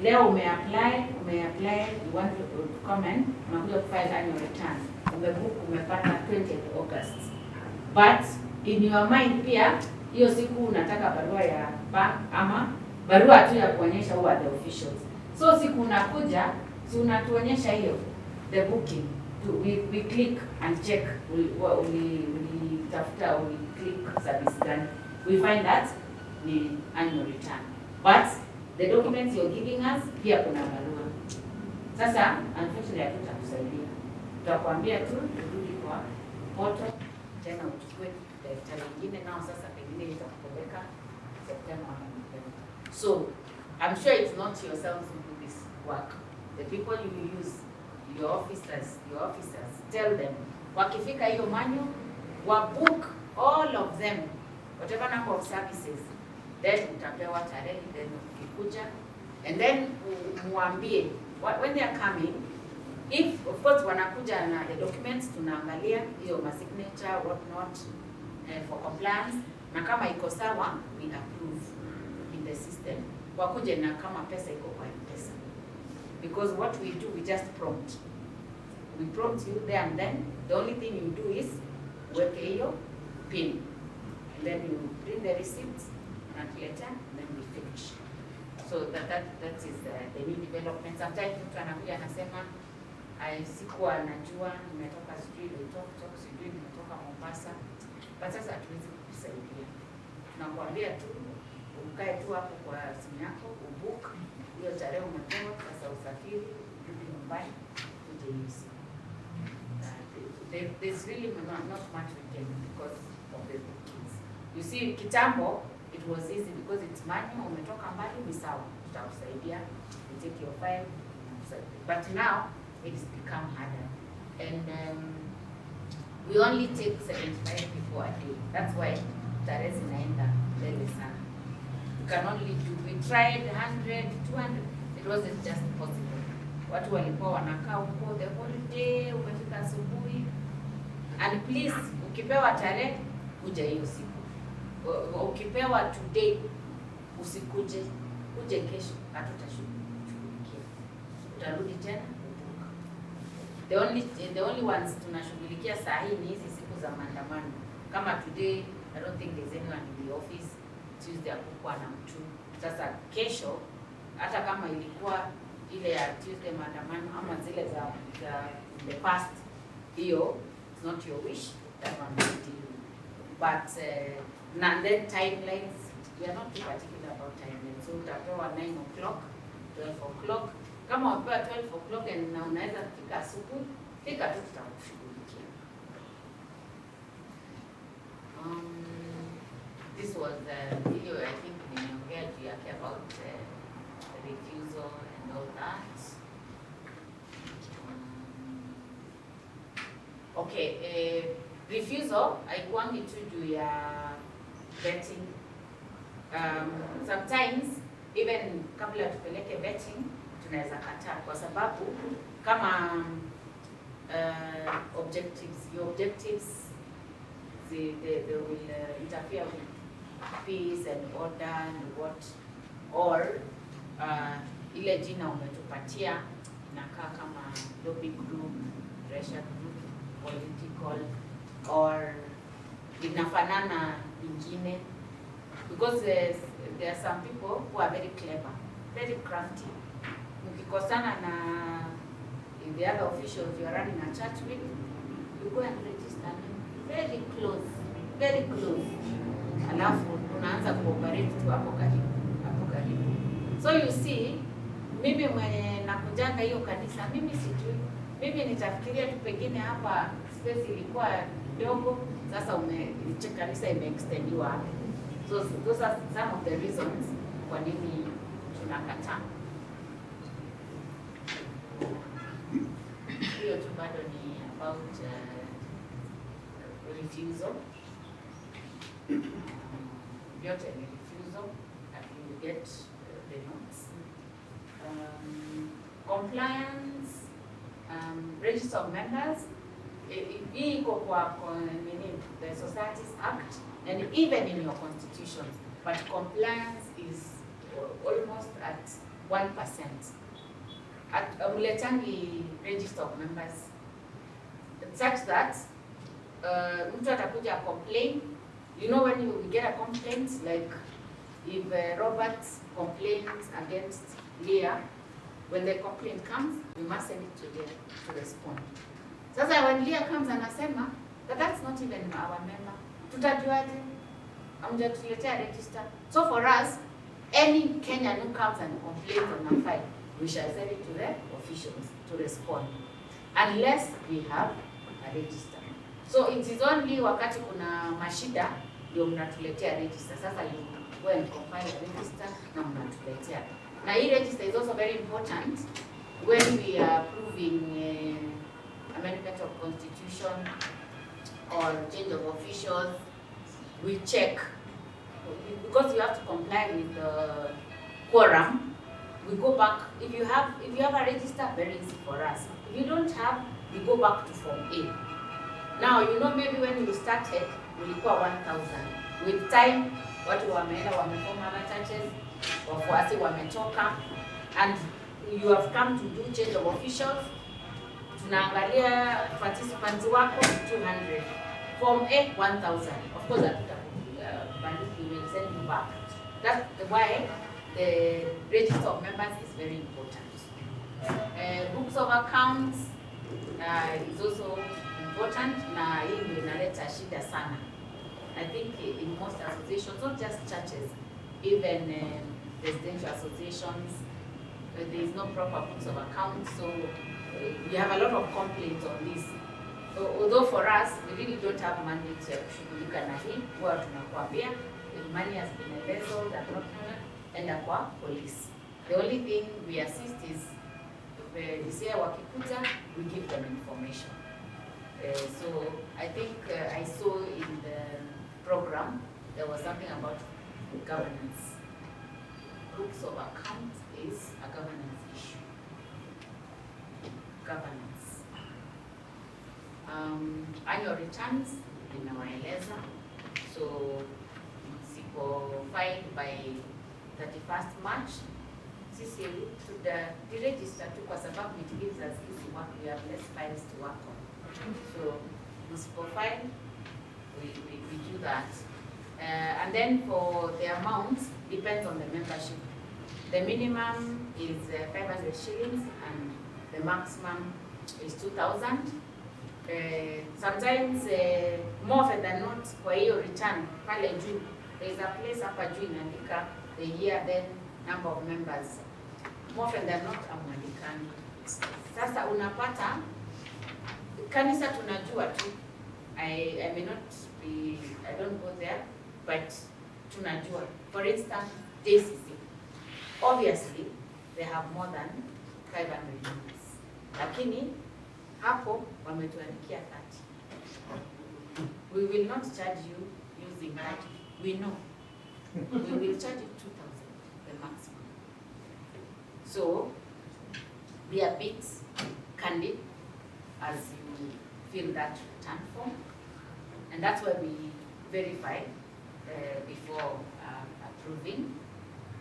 leo umeapply, you want to comment, unakuja kufile annual return. Umebook, umepata 20th August. But in your mind pia, hiyo siku unataka barua ya bank ama barua tu ya kuonyesha who are the officials. So siku unakuja, si unatuonyesha hiyo, the booking. We click and check, we click service gani. We find that ni annual return. But the documents you're giving us, pia kuna barua. Sasa, unfortunately, hatutakusaidia. Tutakwambia tu, turudi kwa portal, tena uchukue daftari lingine nao sasa pengine itakupeleka September ama November. So, I'm sure it's not yourselves who do this work. The people you use, your officers, tell them, wakifika hiyo manual, wabook all of them, whatever number of services, then utapewa tarehe, then ukikuja, and then muambie, when they are coming, if, of course, wanakuja na the documents, tunaangalia, hiyo signature, what not, for compliance, na kama iko sawa, we approve in the system. Wakuje na kama pesa iko kwa pesa. Because what we do, we just prompt. We prompt you there and then. The only thing you do is weke hiyo pin. And then you print the receipt, and later, then we finish. So that is the new development. Sometimes mtu anakuja anasema, sikuwa najua, nimetoka sijui, sijui, nimetoka Mombasa. But sasa hatuwezi kukusaidia. Tunakuambia tu, ukae tu hapo kwa simu yako, ubook, hiyo tarehe umepewa, sasa usafiri, rudi nyumbani, uje use. There's really not much we can do because of the bookings. You see, kitambo, it was easy because it's manual, umetoka mbali ni sawa, tutakusaidia, we take your file, but now it's become harder. And we only take 75 people a day. That's why tarehe zinaenda mbele sana. We can only do, we tried 100, 200, it wasn't just possible. Watu walikuwa wanakaa huko the whole day, umefika asubuhi. And please, ukipewa tarehe, kuja hiyo siku. Ukipewa today, usikuje, uje kesho, hatutashughulikia. Utarudi tena. The only ones tunashughulikia saa hii ni hizi siku za maandamano. Kama today, I don't think there's anyone in the office. Tuesday hakukuwa na mtu. Sasa kesho, hata kama ilikuwa ile ya Tuesday maandamano ama zile za the past, hiyo it's not your wish, that one will deal with. But and then timelines, we are not too particular about timelines. So utapewa 9 o'clock, 12 o'clock. Kama wapewa 12 o'clock na unaweza kufika asubuhi, fika tu tutakushughulikia. This was the video, I think, nimeongea juu yake about refusal and all that. Okay, refusal haikuangi tu juu ya vetting. Sometimes even kabla tupeleke vetting tunaweza kataa kwa sababu kama your objectives they will interfere with peace and order and what, or ile jina umetupatia inakaa kama lobby group, pressure group, political, or inafanana ingine, because there are some people who are very clever, very crafty. Mkikosana na the other officials you are running a church with, you go and register very close, very close. Alafu unaanza cooperate tu hapo karibu. So you see, mimi mwenye nakujanga hiyo kanisa, mimi sijui. Mimi nitafikiria tu pengine hapa space ilikuwa ndogo, sasa kanisa imeextendiwa hapa. So those are some of the reasons kwa nini tunakataa. Hiyo tu bado ni about refusal. Yote ni refusal, and you get the notes. Compliance, register of members, hii iko kwa the Societies Act and even in your constitution, but compliance is almost at 1%. Uletangi register of members such that mtu atakuja complain. You know, when we get a complaint, like if Robert complains against Leah, when the complaint comes, we must send it to them to respond. Sasa when Leah comes and anasema that that's not even our member, tutajuaje? Amjatuletea register. So for us, any Kenyan who comes and complains on a file, we shall send it to the officials to respond, unless we have a register. So it is only wakati kuna mashida ndio mnatuletea register. Sasa you go and compile a register na mnatuletea. Na hii register is also very important when we are approving amendment of constitution or change of officials. We check, because you have to comply with the quorum. We go back. If you have a register, very easy for us. If you don't have, we go back to Form A. Now, you know, maybe when you started, ulikuwa 1,000. With time, watu wameenda wameform other churches, wafuasi wametoka, and you have come to do change of officials. Tunaangalia participants wako 200. Form A 1,000. Of course, we will send you back. That's why the register of members is very important. Books of accounts is also important. Na hii ndio inaleta shida sana. I think in most associations, not just churches, even residential associations, there is no proper books of accounts. So we have a lot of complaints on this. So, although for us, we really don't have mandate ya kushughulika na hii, huwa tunakuambia if money has been embezzled and not enda kwa police. The only thing we assist is this year wakikuja, we give them information. So I think I saw in the program there was something about governance. Books of accounts is a governance issue. Governance. Annual returns inawaeleza, so sipo filed by 31st March, sisi tuta-register tu kwa sababu it gives us easy work, we have less files to work on. So sipo file, we do that. And then for the amounts, depends on the membership. The minimum is 500 shillings and the maximum is 2,000. Sometimes more often than not, kwa hiyo return pale juu, there is a place hapa juu inaandika the year, then number of members. More often than not, amwandikani. Sasa unapata kanisa tunajua tu. I may not be, I don't go there, but tunajua. For instance, JCC. Obviously, they have more than 500 members. Lakini hapo wametuandikia 30. We will not charge you using that. We know. We will charge you 2,000, the maximum. So be a bit candid as you fill that return form, and that's why we verify before approving.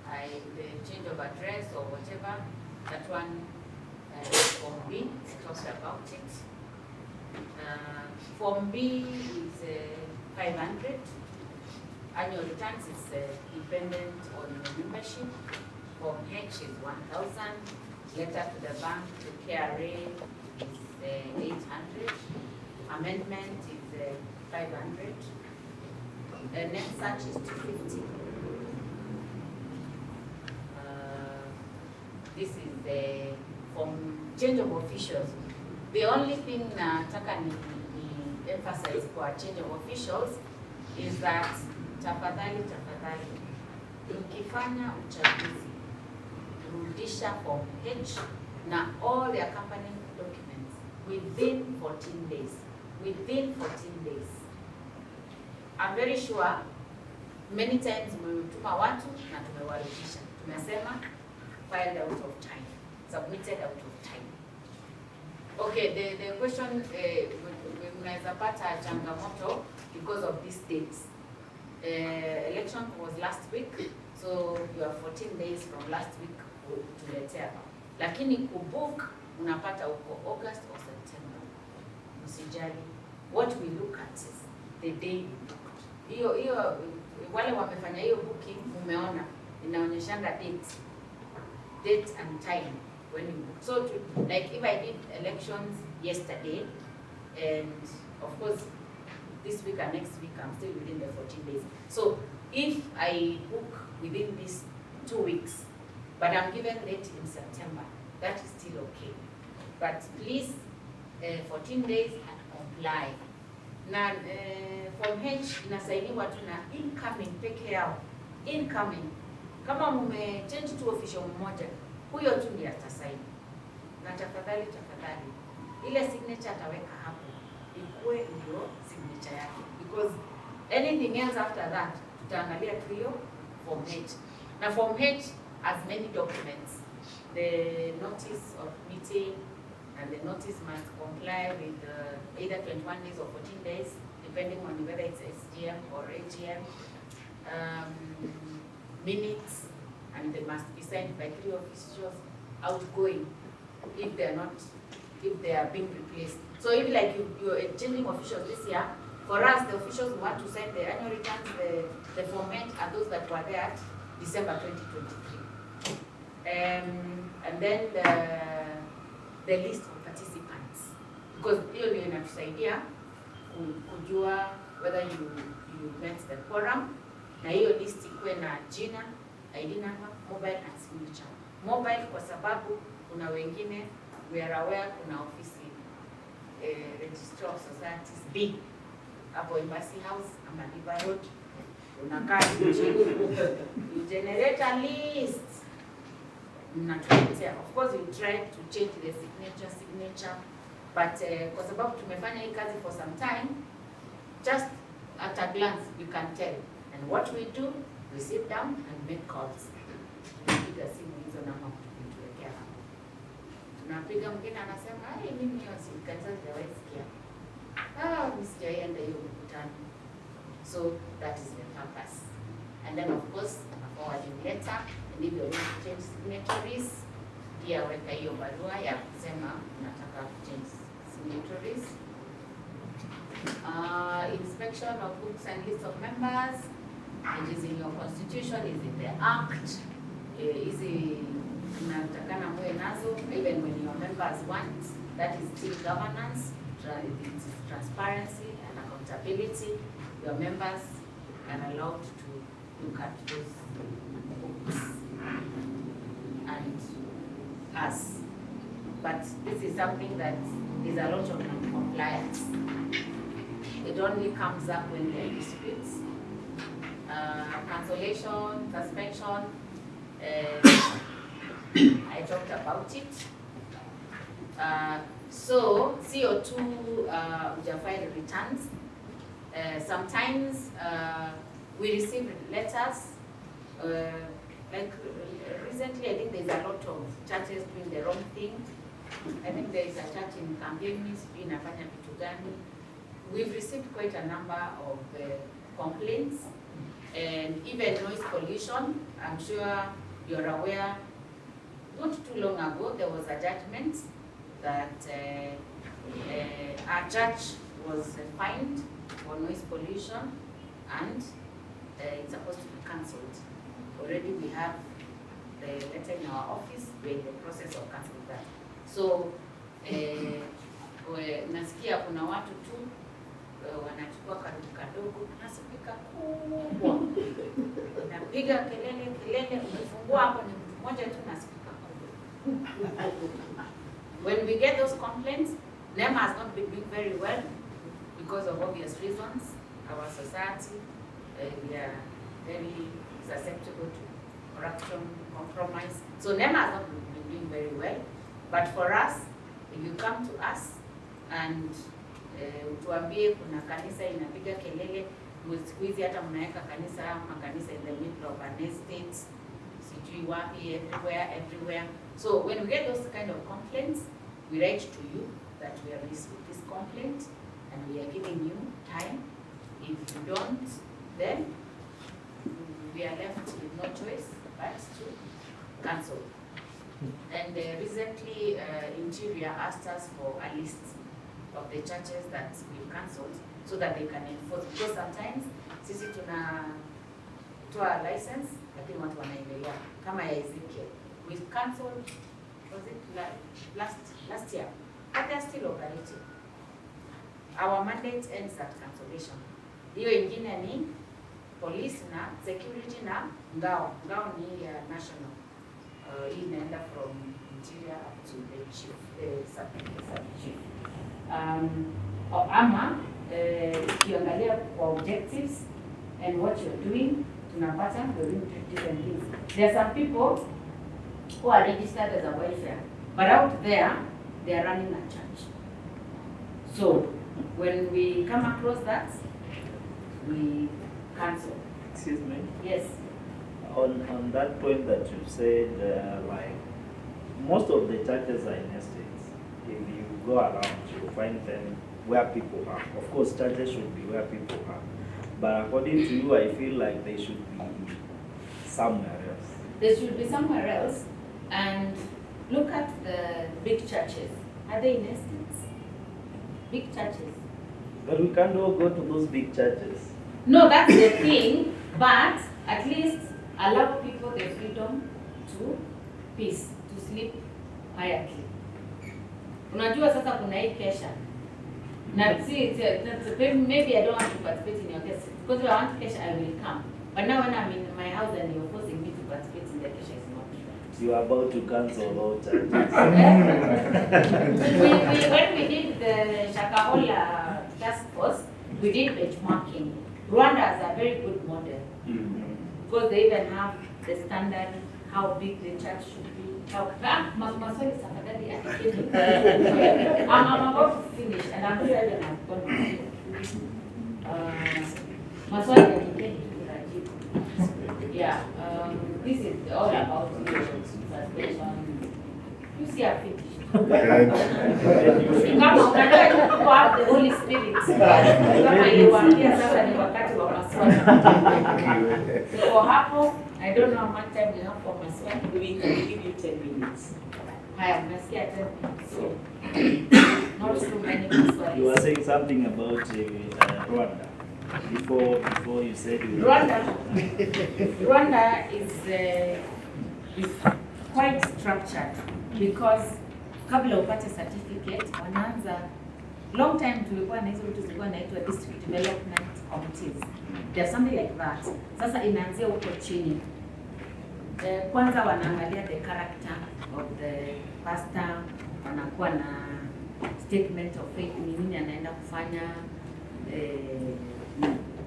The change of address or whatever, that one Form B talks about it. Form B is 500. Annual returns is dependent on the membership. Form H is 1,000. Letter to the bank to KRA is 800. Amendment is 500. Next search is 250. This is the form change of officials. The only thing nataka ni emphasize for change of officials is that tafadhali ukifanya uchaguzi rudisha form H na all the accompanying documents within 14 days. Within 14 days. I'm very sure many times tumetuma watu na tumewarudisha. Tumesema filed out of time, submitted out of time. Okay, the question unaweza pata changamoto because of these dates. Election was last week, so you have 14 days from last week tuletea. Lakini kubook unapata huko August or September. Usijali. What we look at is the day you booked. Hiyo wale wamefanya hiyo booking umeona inaonyeshanga date and time when you book. So like if I did elections yesterday, and of course this week and next week I'm still within the 14 days. So if I book within these 2 weeks, but I'm given date in September, that is still okay. But please, 14 days and comply. Na Form H inasainiwa tu na incoming peke yao. Incoming. Kama mume change to official mmoja, huyo tu ndiye atasaini. Na tafadhali ile signature ataweka hapo ikuwe ndio signature yake, because anything else after that tutaangalia tu hiyo Form H. Na Form H has many documents. The notice of meeting, and the notice must comply with either 21 days or 14 days, depending on whether it's SGM or AGM. Minutes, and they must be signed by 3 officials outgoing if they are being replaced. So if like you're changing officials this year, for us the officials who want to sign the annual returns, the format are those that were there at December 2023. And then the list of participants, because hiyo ndio inatusaidia kujua whether you met the quorum, na hiyo list ikuwe na jina, ID number, mobile and signature. Mobile kwa sababu kuna wengine we are aware kuna ofisi Registrar of Societies B hapo Embassy House ama River Road. unakaa chini, you generate a list, mnatuletea. Of course we try to change the signature, but kwa sababu tumefanya hii kazi for some time, just at a glance you can tell. And what we do, we sit down and make calls. Tunapiga simu hizo namba kutuwekea hapo. Tunapiga, mwingine anasema, "Hey, mimi hiyo kanisa sijawahi sikia. Mimi sijaenda hiyo mkutano." So that is the purpose. And then of course, a forwarding letter, and if you want to change signatories, pia weka hiyo barua ya kusema unataka change signatories. Inspection of books and lists of members. It is in your constitution, is in the act. Easy unatakana muwe nazo, even when your members want. That is still governance. It is transparency and accountability. Your members are allowed to look at those books and us. But this is something that is a lot of non-compliance. It only comes up when there are disputes. Cancellation, suspension, I talked about it. So CO2 file returns. Sometimes we receive letters. Like recently, I think there's a lot of churches doing the wrong thing. I think there is a church in Kambini, inafanya vitu gani. We've received quite a number of complaints, and even noise pollution. I'm sure you're aware, not too long ago, there was a judgment that our church was fined for noise pollution, and it's supposed to be cancelled. Already we have the letter in our office, we're in the process of cancelling that. So, nasikia kuna watu tu wanachukua kadudu kadogo, nasipika kubwa, napiga kelele, umefungua hapo ni mtu mmoja tu nasipika kubwa. When we get those complaints, NEMA has not been doing very well because of obvious reasons. Our society, we are very susceptible to corruption, compromise. So NEMA has not been doing very well. But for us, if you come to us and tuambie kuna kanisa inapiga kelele, siku hizi hata mnaweka makanisa in the middle of an estate, sijui wapi, everywhere. So when we get those kind of complaints, we write to you that we have received this complaint and we are giving you time. If you don't, then we are left with no choice but to cancel. And recently, Interior asked us for a list of the churches that we've cancelled so that they can enforce. Because sometimes, sisi tunatoa license, lakini watu wanaendelea. Kama ya Ezekiel, we've cancelled, was it last year? But they're still operating. Our mandate ends at cancellation. Hiyo ingine ni police na security na ngao. Ngao ni ya national. Hii inaenda from Interior up to the chief, sub-chief. Ama ukiangalia kwa objectives and what you're doing, tunapata you're doing different things. There are some people who are registered as a welfare, but out there they are running a church. So when we come across that, we cancel. Excuse me? Yes. On that point that you said, like most of the churches are in estates. If you go around, you'll find them where people are. Of course, churches should be where people are. But according to you, I feel like they should be somewhere else. They should be somewhere else. And look at the big churches. Are they in estates? Big churches. But we can't all go to those big churches. No, that's the thing. But at least allow people the freedom to peace, to sleep quietly. Unajua sasa kuna hii kesha. Na maybe I don't want to participate in your case. Because if I want kesha, I will come. But now when I'm in my house and you're forcing me to participate in the kesha, it's not right. You are about to cancel all churches. When we did the Shakahola task force, we did benchmarking. Rwanda is a very good model because they even have the standard how big the church should be. Maswali tafadhali akikeni. I'm about to finish and I'm sure even I've gone maswali akikeni tutajibu. Yeah, this is all about suspension. You see, I finished. Kama unataka to have the Holy Spirit. Kama iliwaambia sasa ni wakati wa maswali. So hapo, I don't know how much time we have for maswali. We can give you 10 minutes. Haya, mnasikia 10 minutes. So, not too many maswali. You were saying something about Rwanda. Before you said Rwanda is quite structured because kabla upate certificate wanaanza long time tulikuwa na hizo vitu zilikuwa inaitwa district development committees. There's something like that. Sasa inaanzia huko chini. Kwanza wanaangalia the character of the pastor, wanakuwa na statement of faith, ni nini anaenda kufanya,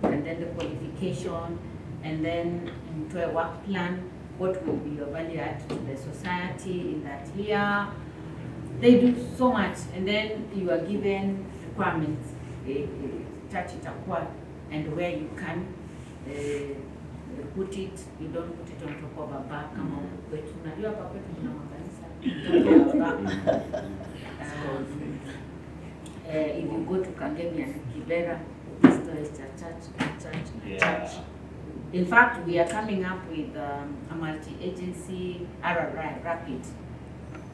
and then the qualification, and then into a work plan, what will be your value add to the society in that year. They do so much, and then you are given requirements, church itakuwa, and where you can put it. You don't put it on top of a bar kama kwetu. Unajua hapa kwetu kuna makanisa. If you go to Kangemi and Kibera, this is a church. In fact, we are coming up with a multi-agency RRI, Rapid.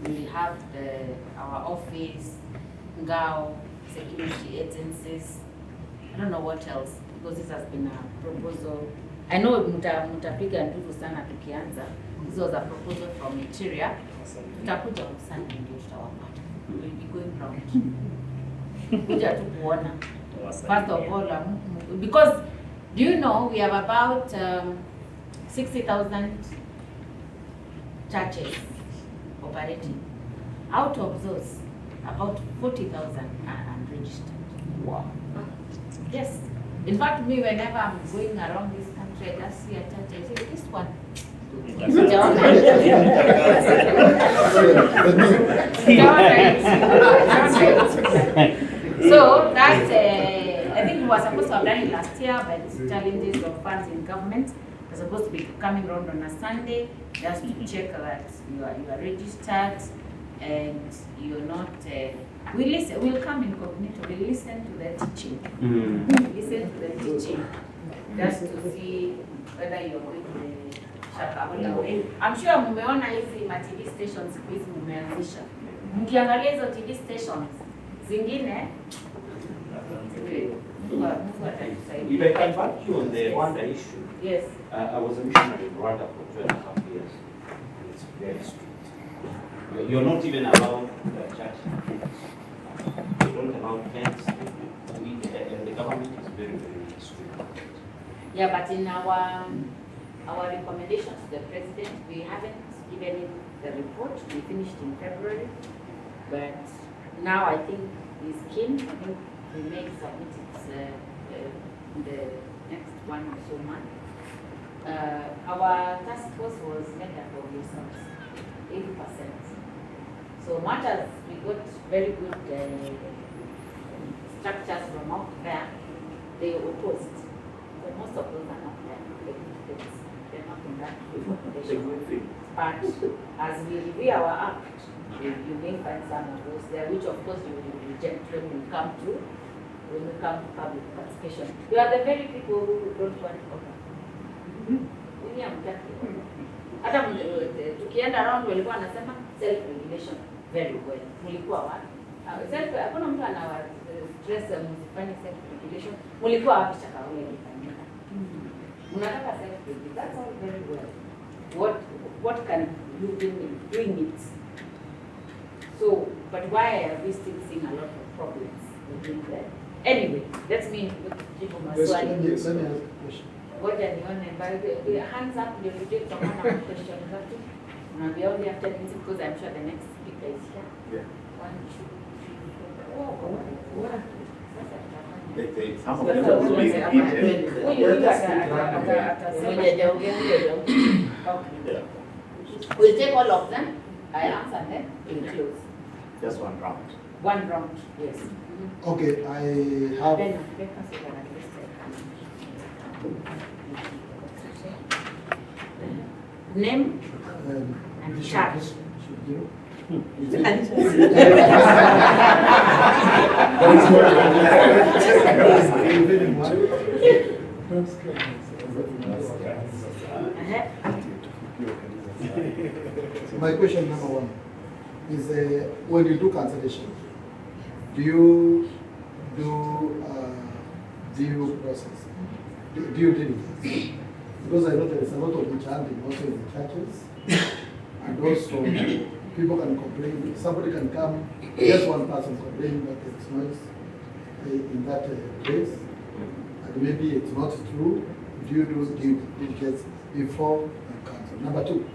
We have our office, Ngao, security agencies. I don't know what else, because this has been a proposal. I know mutapiga ndugu sana tukianza. This was a proposal from Nigeria. Tutakuja sana ndio tutawapata. We'll be going round. Kuja tu kuona. First of all, because do you know we have about 60,000 churches operating. Out of those, about 40,000 are unregistered. Wow. Yes. In fact, me, whenever I'm going around this country, I just see a church, I say, this one. So that, I think we were supposed to have done it last year, but challenges of funds in government. We're supposed to be coming around on a Sunday just to check that you are registered and you're not. We'll come incognito. We listen to the teaching. Listen to the teaching just to see whether you're going to shaka. I'm sure mumeona hizi ma TV stations siku hizi mumeanzisha. Mkiangalia hizo TV stations zingine. If I can back you on the Rwanda issue. Yes. I was a missionary in Rwanda for 2.5 years. It's very strict. You're not even allowed church. You don't allow tents. And the government is very, very strict. Yeah, but in our recommendation to the president, we haven't given him the report. We finished in February, but now I think he's keen. I think we may submit it in the next 1 or so month. Our task force was made up of yourselves, 80%. So much as we got very good structures from out there, they opposed. So most of those are not there. They're not in that recommendation. But as we review our act, you may find some of those there, which of course you will reject when we come to public participation. You are the very people who don't want to open. Hata tukienda around walikuwa wanasema self regulation very well. Mulikuwa wapi? Hakuna mtu anawa stress msifanye self regulation. Mulikuwa wapi chaka wewe ikifanyika? Unataka self regulation. That's all very well. What can you do in doing it? So, but why are we still seeing a lot of problems within there? Anyway, let's me jibu maswali. Yes, let me ask a question. Ngoja nione by hands up ndio tuje kutakuwa na question zatu. Unaambia only after this because I'm sure the next speaker is here. Yeah. 1, 2, 3, 4. Oh, sasa tutafanya some of them will be heated. We'll take all of them. I answer them. We'll close. Just one round. One round, yes. Okay, I have. Name and charge. My question number one is when you do cancellation, do you do due process, due diligence? Because I know there is a lot of chanting also in the churches, and also people can complain. Somebody can come, just one person complaining that there is noise in that place, and maybe it's not true. Do you do due diligence before you cancel? Number two.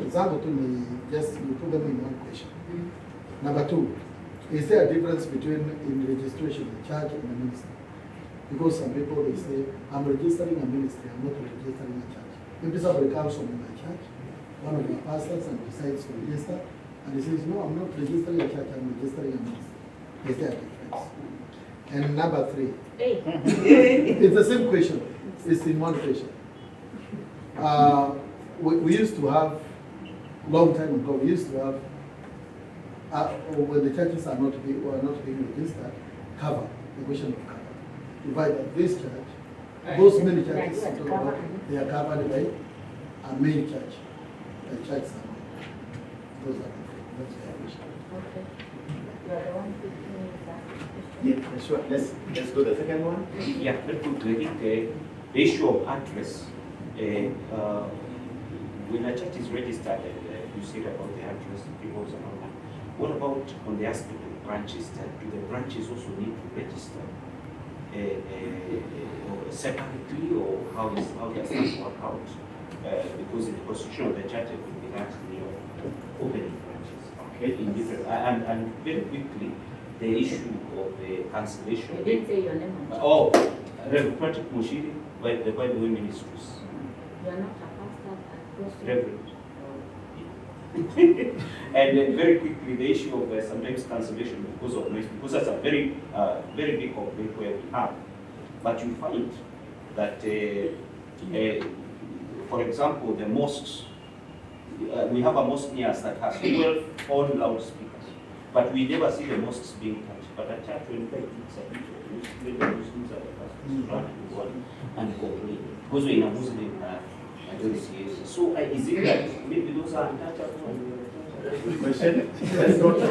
Example to me, just you put them in one question. Number two, is there a difference between in registration, the church and the ministry? Because some people they say, I'm registering a ministry, I'm not registering a church. Maybe somebody comes from my church, one of my pastors, and decides to register, and he says, no, I'm not registering a church, I'm registering a ministry. Is there a difference? And number three, it's the same question, it's in one question. We used to have, long time ago, we used to have, when the churches are not being registered, cover, the question of cover. Divided this church, those many churches, they are covered by a main church, the church somewhere. Those are that's the question. Okay. You are the one Yeah, sure. Let's do the second one. Yeah, very quickly, I think the issue of address, when a church is registered, you said about the address, people and all that. What about on the aspect of branches? Do the branches also need to register separately, or how does that work out? Because in the constitution of the church, it will be actually opening branches. Okay, in different and very quickly, the issue of the cancellation. You didn't say your name. Oh, Reverend Patrick Mushiri by the Bible Ministries. You are not a pastor at Crossroads. Reverend. And very quickly, the issue of sometimes cancellation because of noise, because that's a very, very big complaint where we have. But you find that, for example, the mosques, we have a mosque near us that has 12 on loudspeakers, but we never see the mosques being touched. But at church, when we it's a bit of Muslims are the first and complain because we're in a Muslim majority. So is it that maybe those are untouchable? Good question. Let's go to,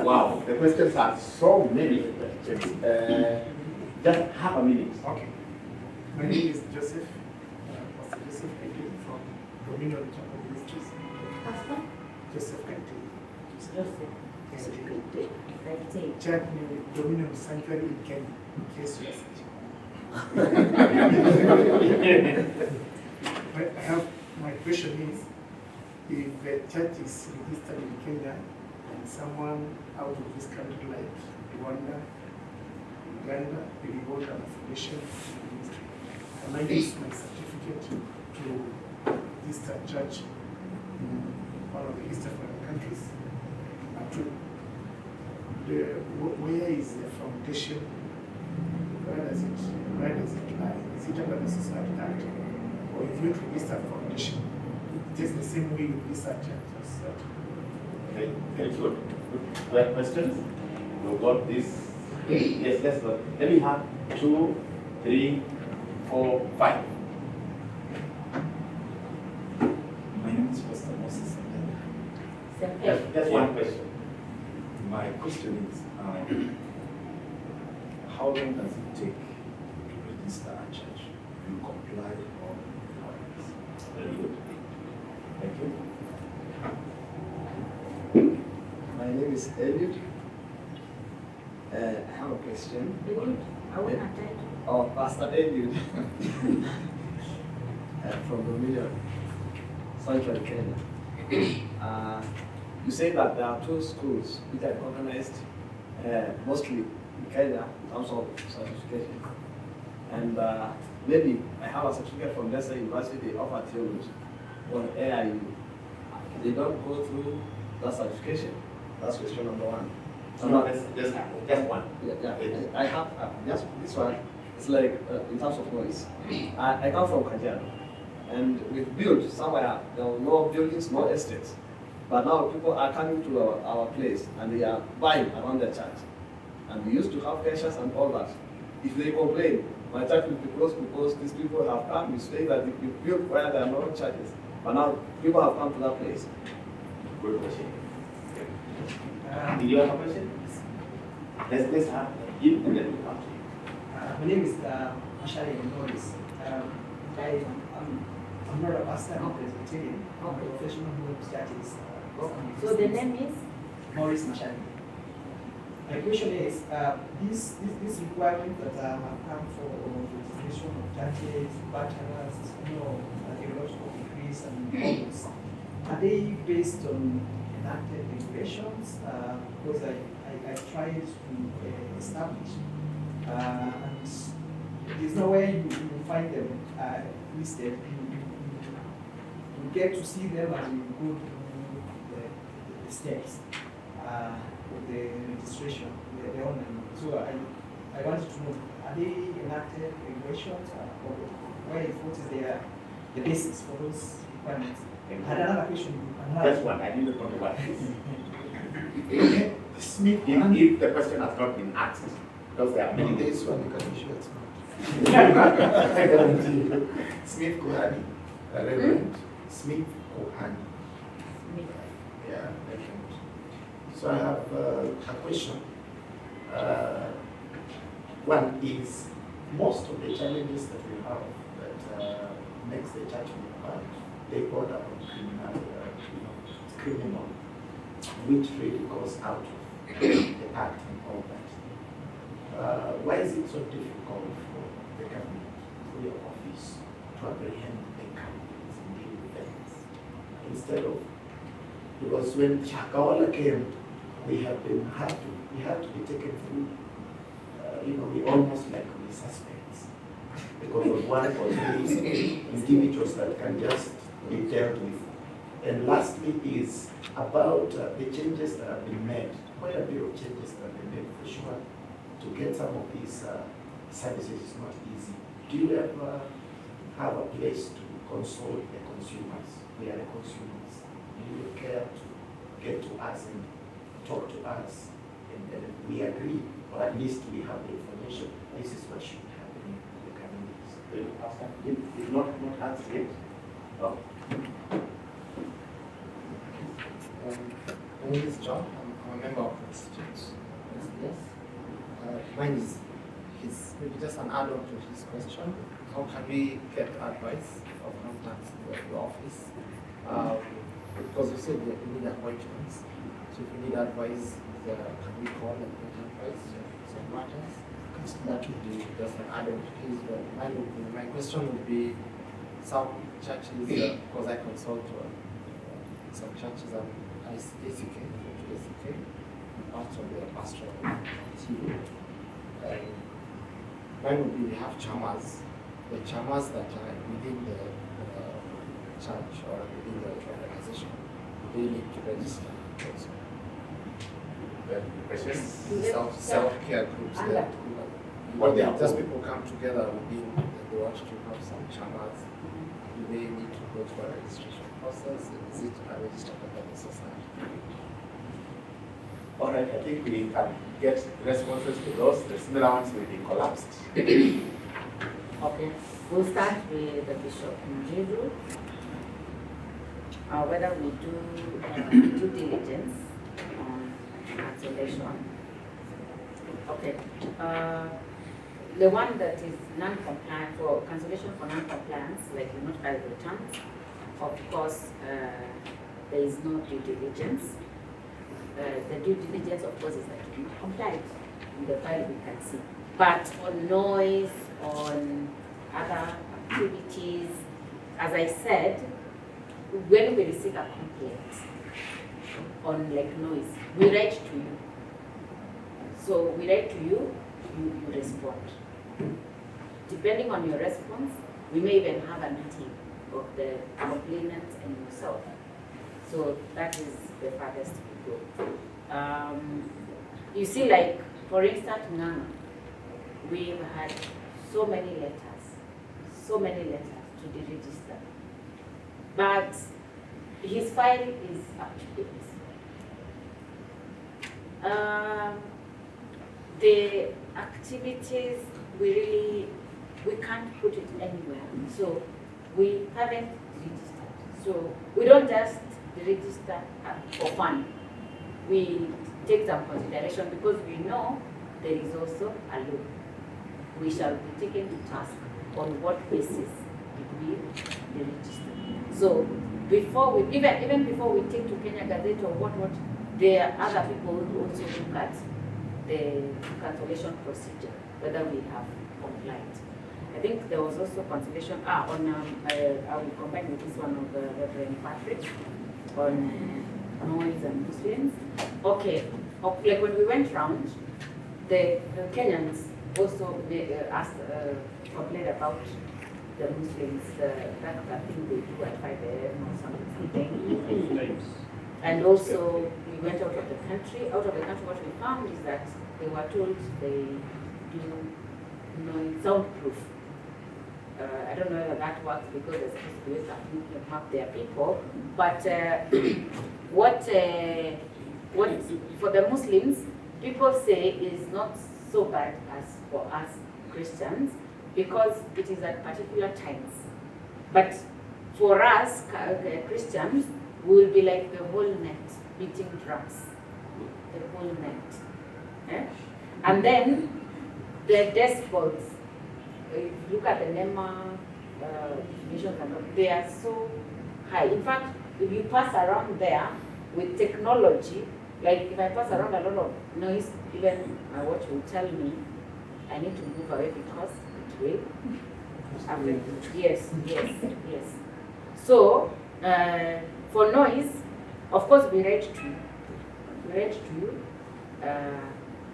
wow, the questions are so many. Just half a minute. Okay. My name is Joseph, Pastor Joseph Kante from Dominion Chapel Ministries. Pastor? Joseph Kante. Joseph. Kante. Church name Dominion Sanctuary in Kenya, in case you are searching. My question is, if the church is registered in Kenya and someone out of this country like Rwanda, Uganda, they hold an affiliation ministry, can I use my certificate to register a church in one of the East African countries? Where is the foundation? Where does it lie? Is it under the Society Act? Or if you register a foundation, it is the same way you register a church. Okay, very good. Good questions? We got this. Yes, let's go. Let me have 2, 3, 4, 5. My name is Pastor Moses. Just one question. My question is, how long does it take to register a church? Do you comply or otherwise? Very good. Thank you. My name is Eliud. I have a question. Oh, Pastor Eliud from Dominion, Central Kenya. You say that there are 2 schools which are organized mostly in Kenya in terms of certification. And maybe I have a certificate from Leicester University, they offer theology on AIU. They don't go through that certification. That's question number one. No, just one. Yeah. I have just this one. It's like in terms of noise. I come from Kajiado, and we've built somewhere. There were no buildings, no estates. But now people are coming to our place and they are buying around the church. And we used to have caches and all that. If they complain, my church will be closed because these people have come. We say that we built where there are no churches. But now people have come to that place. Good question. Did you have a question? Let's have you and then we come to you. My name is Mashari Morris. I'm not a pastor, I'm a Presbyterian. I'm a professional who studies. So the name is? Morris Mashari. My question is, this requirement that have come for registration of churches, bachelors, theological degrees and diplomas, are they based on enacted regulations? Because I tried to establish, and there's no way you find them listed. You get to see them as you go through the steps of the registration, the online. So I wanted to know, are they enacted regulations, or what is the basis for those requirements? And another question. Just one, I didn't talk about this. Smith, if the question has not been asked, because there are many This one you can be sure it's not. I guarantee you. Smith Kohani, Reverend Smith Kohani. Yeah, Reverend. So I have a question. One is, most of the challenges that we have that makes the church move bad, they border on criminal, which really goes out of the act and all that. Why is it so difficult for the government, for your office, to apprehend the candidates and deal with them? Instead of, because when Chakawala came, we had to be taken through, we almost like we suspects, because of one or three individuals that can just be dealt with. And lastly is about the changes that have been made. Quite a bit of changes that have been made for sure. To get some of these services is not easy. Do you ever have a place to consult the consumers? We are the consumers. Do you care to get to us and talk to us? And then we agree, or at least we have the information. This is what should happen in the coming weeks. Did not ask yet. Oh. My name is John. I'm a member of the Institute. Yes. Mine is maybe just an add-on to his question. How can we get advice or contact the office? Because you said that we need appointments. So if we need advice, can we call and get advice on some matters? That would be just an add-on to his. My question would be, some churches, because I consult some churches and ACK, part of the pastoral team. Mine would be, we have chamas. The chamas that are within the church or within the organization, they need to register also. Self-care groups that just people come together within, they want to have some chamas. Do they need to go through a registration process? Is it a registered under the society? All right, I think we can get responses to those. The similar ones will be collapsed. Okay, we'll start with the Bishop Njiru. Whether we do due diligence on cancellation. Okay. The one that is non-compliant, for cancellation for non-compliance, like you not file returns, of course, there is no due diligence. The due diligence, of course, is that you comply with the file we can see. But on noise, on other activities, as I said, when we receive a complaint on like noise, we write to you. So we write to you, you respond. Depending on your response, we may even have a meeting of the complainant and yourself. So that is the farthest we go. You see, like, for instance, Nganga, we've had so many letters to deregister. But his file is up to date. The activities, we can't put it anywhere. So we haven't registered. So we don't just register for fun. We take some consideration because we know there is also a law. We shall be taken to task on what basis did we register. So before we, even before we take to Kenya Gazette or what, there are other people who also look at the cancellation procedure, whether we have complied. I think there was also consultation I will combine with this one of Reverend Patrick on noise and Muslims. Okay, like when we went round, the Kenyans also asked, complained about the Muslims, that thing they do at 5 a.m. or something. And also, we went out of the country. Out of the country, what we found is that they were told they do soundproof. I don't know whether that works because they're supposed to wake up their people. But what for the Muslims, people say is not so bad as for us Christians because it is at particular times. But for us Christians, we will be like the whole night beating drums, the whole night. Eh? And then the despots, if you look at the NEMA definitions, they are so high. In fact, if you pass around there with technology, like if I pass around a lot of noise, even my watch will tell me I need to move away because it will. Yes. So, for noise, of course, we write to you.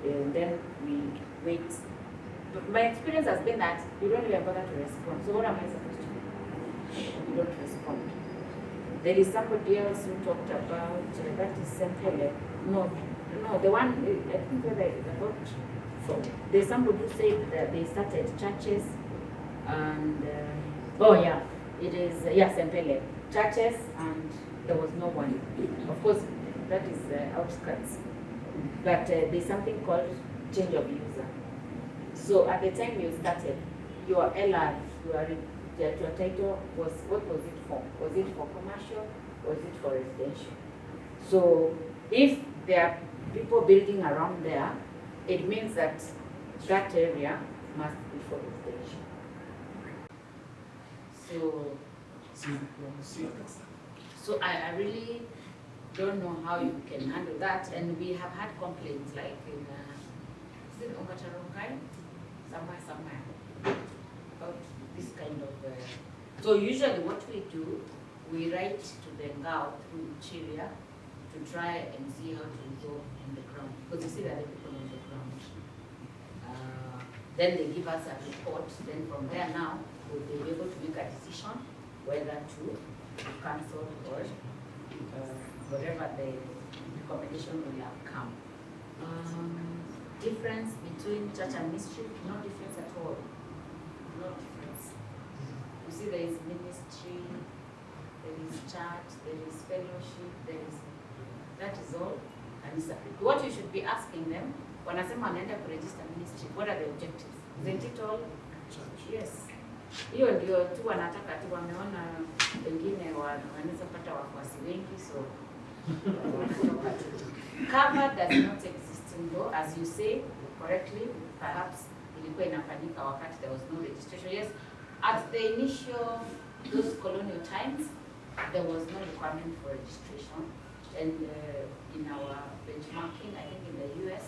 And then we wait. But my experience has been that you don't even bother to respond. So what am I supposed to do? You don't respond. There is somebody else who talked about that is Sempele. No, the one I think whether it's about. So there's somebody who said that they started churches, and it is Sempele churches, and there was no one. Of course, that is outskirts. But there's something called change of user. So at the time you started, your LR, your title was, what was it for? Was it for commercial? Was it for residential? So if there are people building around there, it means that that area must be for residential. So I really don't know how you can handle that, and we have had complaints like in Ongatarongai, somewhere about this kind of. So usually what we do, we write to the Ngao through Chiria to try and see how to resolve on the ground, because you see that the people on the ground. Then they give us a report. Then from there now we'll be able to make a decision whether to cancel or whatever the recommendation will have come. Difference between church and ministry? No difference at all. No difference. You see, there is ministry, there is church, there is fellowship, that is all. And what you should be asking them, when I say wanaenda register ministry, what are the objectives? Isn't it all? Yes. Hiyo ndio tu wanataka tu, wameona wengine wanaweza pata wafuasi wengi, so wanatoka tu. Cover does not exist in law, as you say correctly. Perhaps ilikuwa inafanyika wakati there was no registration. Yes, at the initial, those colonial times, there was no requirement for registration. And in our benchmarking, I think in the US,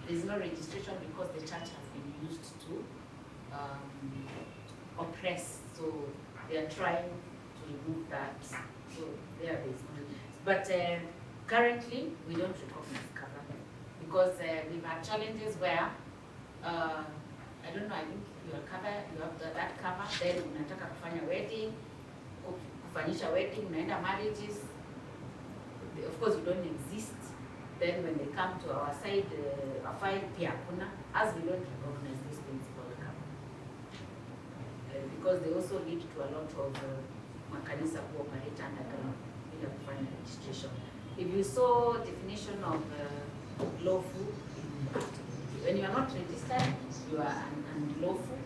there's no registration because the church has been used to oppress. So they are trying to remove that. So there is no. But currently, we don't recognize cover because we've had challenges where, I don't know, I think you have that cover, then unataka kufanya wedding, kufanyisha wedding, unaenda marriages, of course you don't exist. Then when they come to our side, our file pia kuna, as we don't recognize these things called cover. Because they also lead to a lot of makanisa cooperate underground bila kufanya registration. If you saw definition of lawful, when you are not registered, you are an unlawful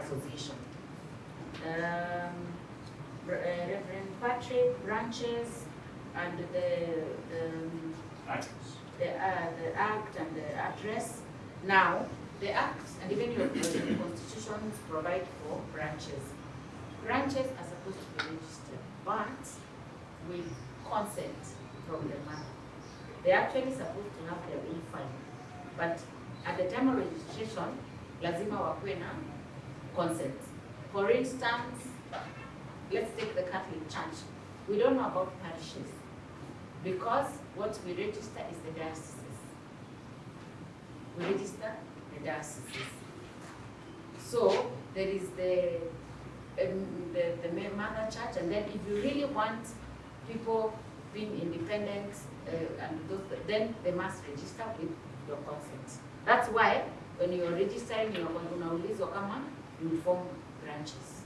association. Reverend Patrick, branches, and the act and the address. Now, the act and even your constitutions provide for branches. Branches are supposed to be registered, but with consent from the mother. They're actually supposed to have their own file, but at the time of registration, lazima wakuwe na consent. For instance, let's take the Catholic Church. We don't know about parishes because what we register is the dioceses. We register the dioceses. So there is the mother church, and then if you really want people being independent, and those, then they must register with your consent. That's why when you are registering, you are unaulizwa kama you form branches.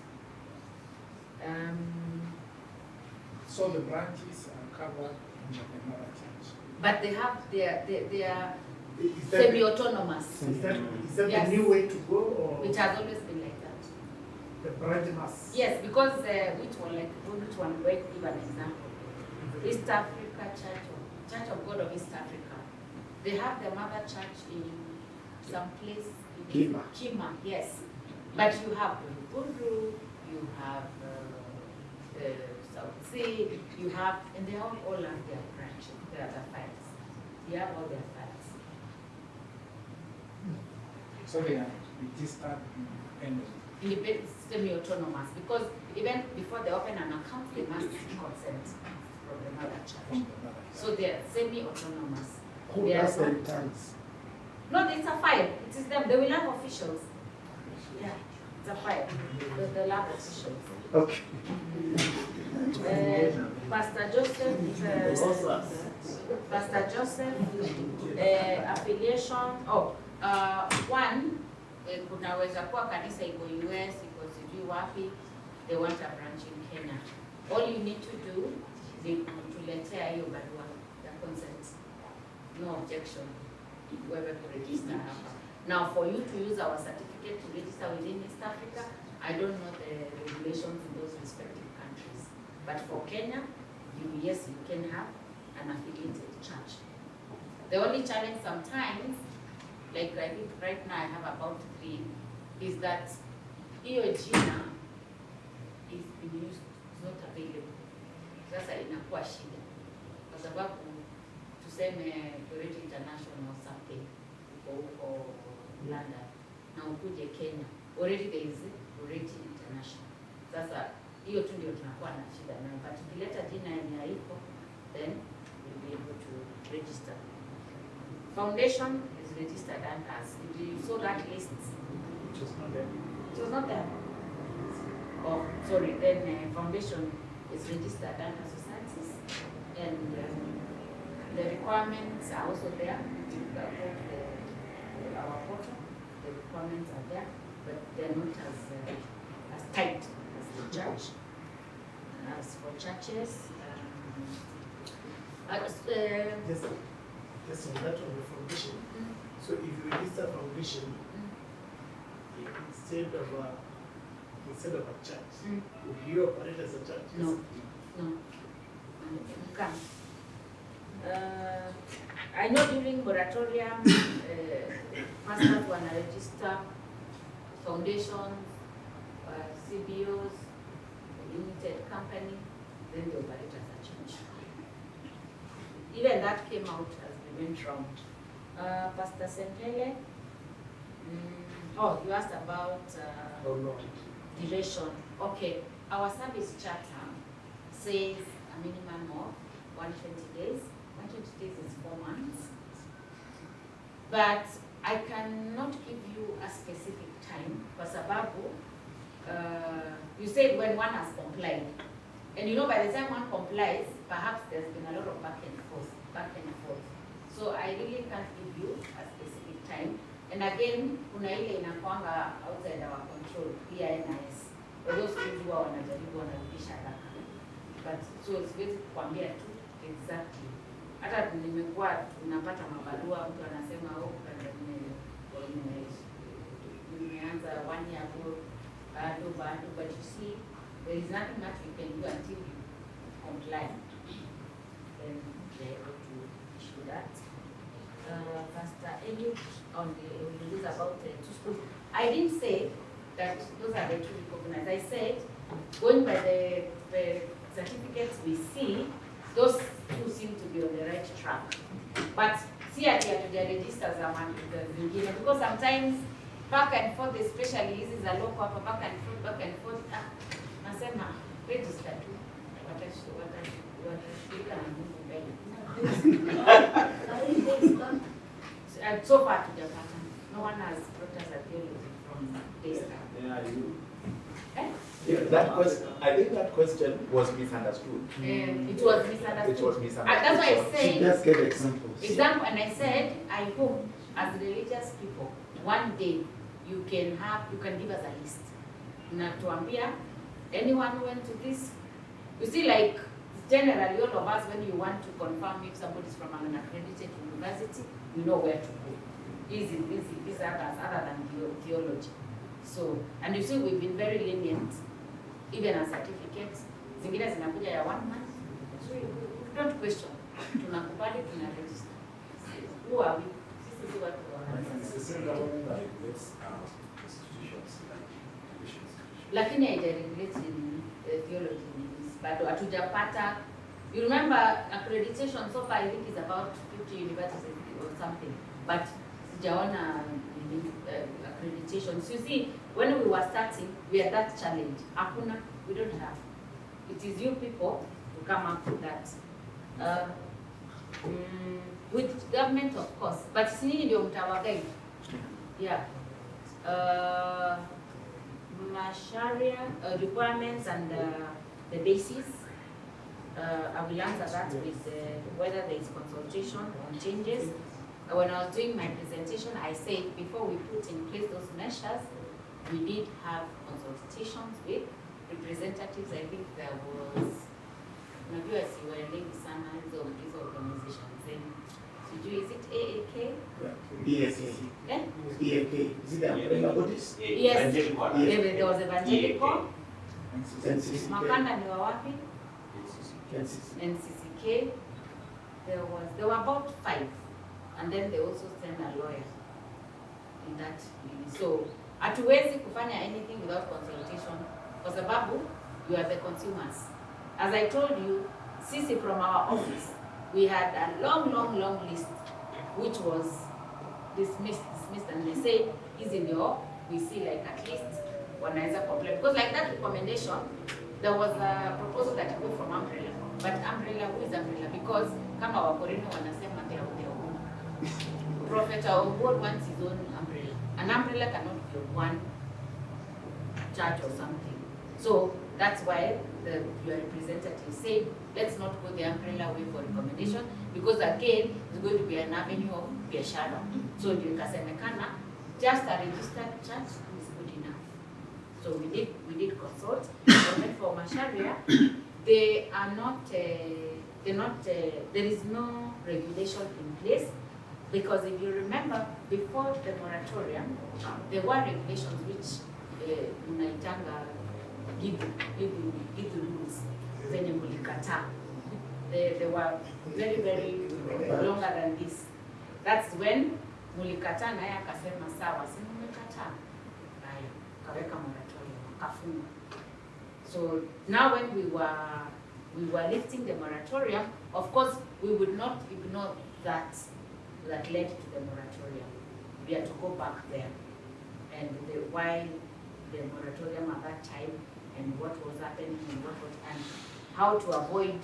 So the branches are covered in the mother church. But they have their Is that- semi-autonomous. Is that Yes. the new way to go, or Which has always been like that. the branch must? Yes, because which one? Wait, give an example. East Africa Church of God of East Africa. They have their mother church in some place in Kima, yes. But you have Bundu, you have South Sea, you have, and they all have their branches, their files. They have all their files. So they are registered independently. Independent, semi-autonomous, because even before they open an account, they must consent from the mother church. So they are semi-autonomous. Who They are does the not- returns? No, it's a file. It is them. They will have officials. Yeah, it's a file. They'll have officials. Okay. Pastor Joseph, affiliation. One, kunaweza kuwa kanisa iko US, iko sijui wapi, they want a branch in Kenya. All you need to do ni kutuletea hiyo barua ya consent. No objection. Wewe kuregister hapa. Now for you to use our certificate to register within East Africa, I don't know the regulations in those respective countries. But for Kenya, yes, you can have an affiliated church. The only challenge sometimes, like I think right now I have about 3, is that hiyo jina is being used, is not available. Sasa inakuwa shida. Kwa sababu tuseme Goretti International or something, or London, na ukuje Kenya, already there is Goretti International. Sasa hiyo tu ndio tunakuwa na shida nayo, but ukileta jina yenye haiko, then you'll be able to register. Foundation is registered under us. If you saw that list, It was not there. it was not there. Oh, sorry, then foundation is registered under societies, and the requirements are also there. If you go to our portal, the requirements are there, but they're not as tight as the church. As for churches, Just on that on the foundation. So if you register foundation instead of a church, would you operate as a church? no, you can't. I know during moratorium, pastors want to register foundations, CBOs, limited company, then they operate as a church. Even that came out as we went round. Pastor Sentele, you asked about Oh, no. duration. Okay, our service charter says a minimum of 120 days 120 days is 4 months. But I cannot give you a specific time kwa sababu you said when one has complied. And you know by the time one complies, perhaps there's been a lot of back and forth. So I really can't give you a specific time. And again, kuna ile inakwanga outside our control, PINIS. For those kids who wanajaribu wanarudisha haraka. But so it's good kuambia tu exactly. Hata nimekuwa tunapata mabarua mtu anasema nimeanza 1 year ago bado, but you see there is nothing much we can do until you comply. Then they're able to issue that. Pastor Eliud on the news about the 2 schools. I didn't say that those are the 2 recognized. I said going by the certificates we see, those 2 seem to be on the right track. But see at the registers are beginning because sometimes back and forth, especially this is a local back and forth. Nasema register tu. Watashirika na Mungu mbele. So far tujapata. No one has brought us a theology from this time. Yeah, you. Yeah, that question, I think that question was misunderstood. It was misunderstood. It was misunderstood. That's why I She said, just gave examples. example, and I said, I hope as religious people, one day you can give us a list. Natuambia, anyone who went to this, you see like generally all of us when you want to confirm if somebody is from an accredited university, we know where to go. These others other than theology. So, and you see we've been very lenient, even as certificates. Zingine zinakuja ya 1 month. So we don't question. Tunakubali, tunaregister. Who are we? This is what we are. It's the same government that regulates institutions like education institutions. Lakini haijaregulate in theology needs. But hatujapata. You remember accreditation so far I think is about 50 universities or something. But sijaona accreditations. You see, when we were starting, we had that challenge. Hakuna, we don't have. It is you people who come up with that. With government, of course, but sini ndio mtawagai. Yeah. Sharia requirements and the basis. I will answer that with whether there is consultation on changes. When I was doing my presentation, I said before we put in place those measures, we did have consultations with representatives. I think there was, najua siwaelewi sana hizo organizations. Is it AAK? EAK. Eh? EAK. Is it the umbrella bodies? Yes. There was evangelical. NCCK. Makanda ni wa wapi? NCCK. NCCK. There were about 5. And then they also send a lawyer in that unit. So, hatuwezi kufanya anything without consultation kwa sababu you are the consumers. As I told you, sisi from our office, we had a long list which was dismissed, and they say, is in your, we see like at least wanaweza complain. Because like that recommendation, there was a proposal that go from umbrella. But umbrella, who is umbrella? Because kama wakorino wanasema they are their own. Prophet on board wants his own umbrella. An umbrella cannot be one church or something. So that's why your representative said, let's not go the umbrella way for recommendation, because again, it's going to be an avenue of biashara. So ikasemekana, just a registered church is good enough. So we did consult. And for Masharia, they are not, there is no regulation in place. Because if you remember, before the moratorium, there were regulations which unaitanga give rules zenye mulikataa. They were very longer than this. That's when mulikataa naye akasema sawa, si mmekataa. Haya, kaweka moratorium, kafunga. So now when we were lifting the moratorium, of course we would not ignore that led to the moratorium. We had to go back there and why the moratorium at that time and what was happening and and how to avoid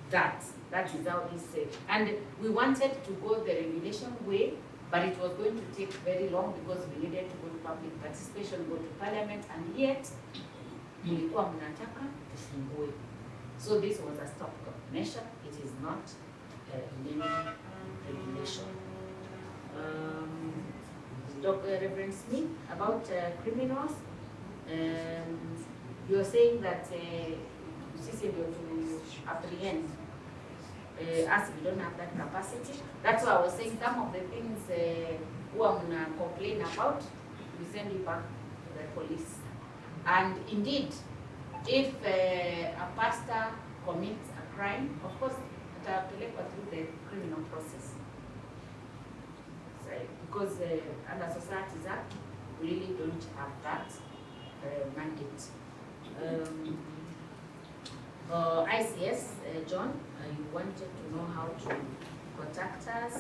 that That is how he said. And we wanted to go the regulation way, but it was going to take very long because we needed to go to public participation, go to parliament, and yet mlikuwa mnataka tufungue. So this was a stopgap measure. It is not in any regulation. Reverend Smith, about criminals, you are saying that sisi ndio to apprehend as we don't have that capacity. That's why I was saying some of the things who are gonna complain about, we send it back to the police. And indeed, if a pastor commits a crime, of course, atapelekwa through the criminal process. So, because under Societies Act, we really don't have that mandate. ICS, John, you wanted to know how to contact us.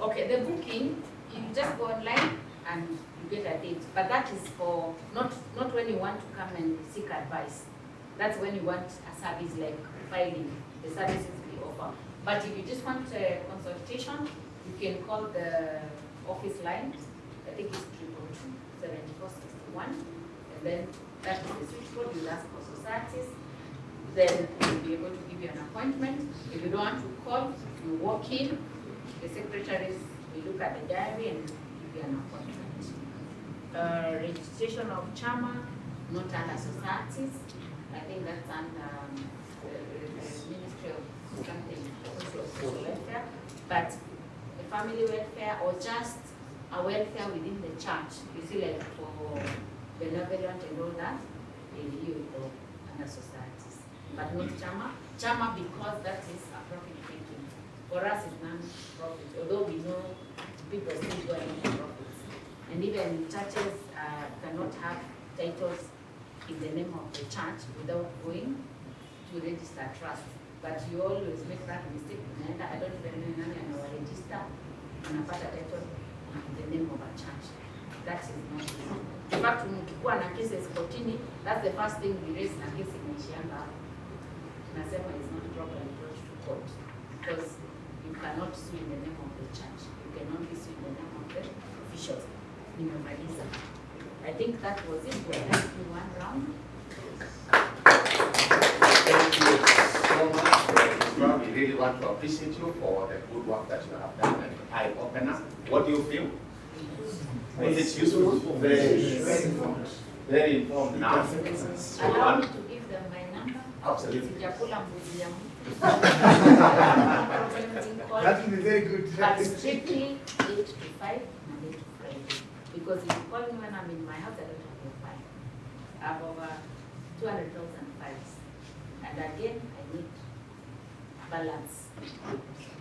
Okay, the booking, you just go online and you get a date, but that is for not when you want to come and seek advice. That's when you want a service like filing, the services we offer. But if you just want a consultation, you can call the office line. I think it's 222-7461, and then that is the switchboard. You ask for societies, then we'll be able to give you an appointment. If you don't want to call, you walk in, the secretaries will look at the diary and give you an appointment. Registration of chama, not under societies. I think that's under the Ministry of something, social welfare, but a family welfare or just a welfare within the church. You see, like for benevolent and all that, you go under societies, but not chama. Chama because that is a profit making. For us, it's non-profit, although we know people still go into profits. And even churches cannot have titles in the name of the church without going to register trust. But you always make that mistake. I don't even know our register and a title in the name of a church. That is not easy. In fact, when you go on cases kotini, that's the first thing we raise in a case in Mishanga. Nasema is not properly brought to court because you cannot sue in the name of the church. You can only sue in the name of the officials. I think that was it. We're done in one round. Thank you so much. Well, we really want to appreciate you for the good work that you have done and eye opener. What do you feel? Was it useful? Very informed. Very informed now. Allow me to give them my number. Absolutely. Sijakula mbuzi ya mtu. That will be very good. But strictly 8 to 5 Monday to Friday. Because if you call me when I'm in my house, I don't have your file. I have over 200,000 files. And again, I need balance.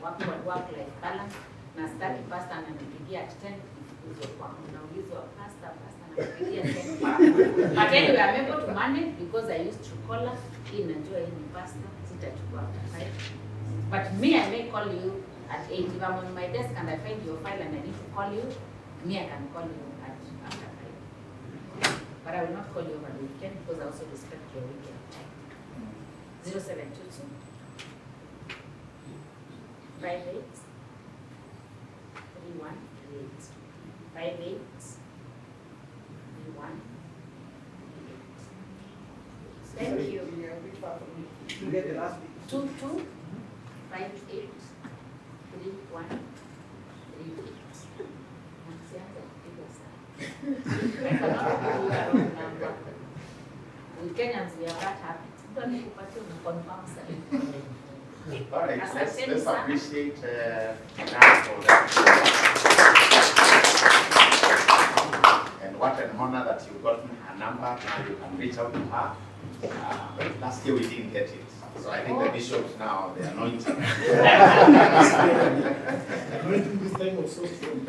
Work-life balance. Na staki pasta ananipigia at 10. Unaulizwa pasta ananipigia 10. But anyway, I'm able to manage because I used to call her. Hii najua hii ni pasta. Sitachukua after 5. But me, I may call you at 8. If I'm on my desk and I find your file and I need to call you, me, I can call you at after 5. But I will not call you over the weekend because I also respect your weekend time. 0722 58 3138 58 3138. Thank you. You get the last bit. 22 58 31 38. With Kenyans, we have that habit. Don't you confirm something? All right, let's appreciate Nat for that. And what an honor that you've gotten her number. Now you can reach out to her. Last year we didn't get it. So I think the bishops now, they're anointing. Anointing this time was so strong.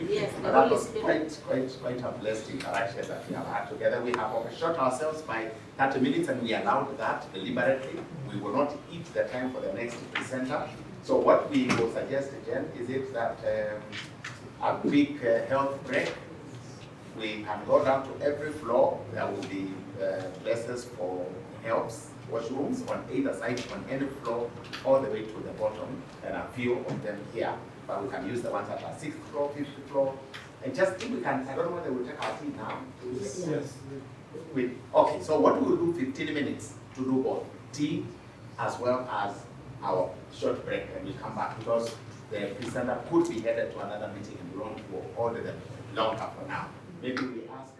Yes, the That Holy was Spirit. quite a blessed interaction that we have had together. We have overshot ourselves by 30 minutes and we allowed that deliberately. We will not eat the time for the next presenter. So what we will suggest again is it that a quick health break. We can go down to every floor. There will be places for helps. washrooms on either side, on any floor, all the way to the bottom. And a few of them here, but we can use the ones at the 6th floor, 5th floor. And just if we can, I don't know whether we'll take our tea now. Yes. Okay, so what we'll do 15 minutes to do both tea as well as our short break, and we'll come back because the presenter could be headed to another meeting and we won't go all the longer for now. Maybe we ask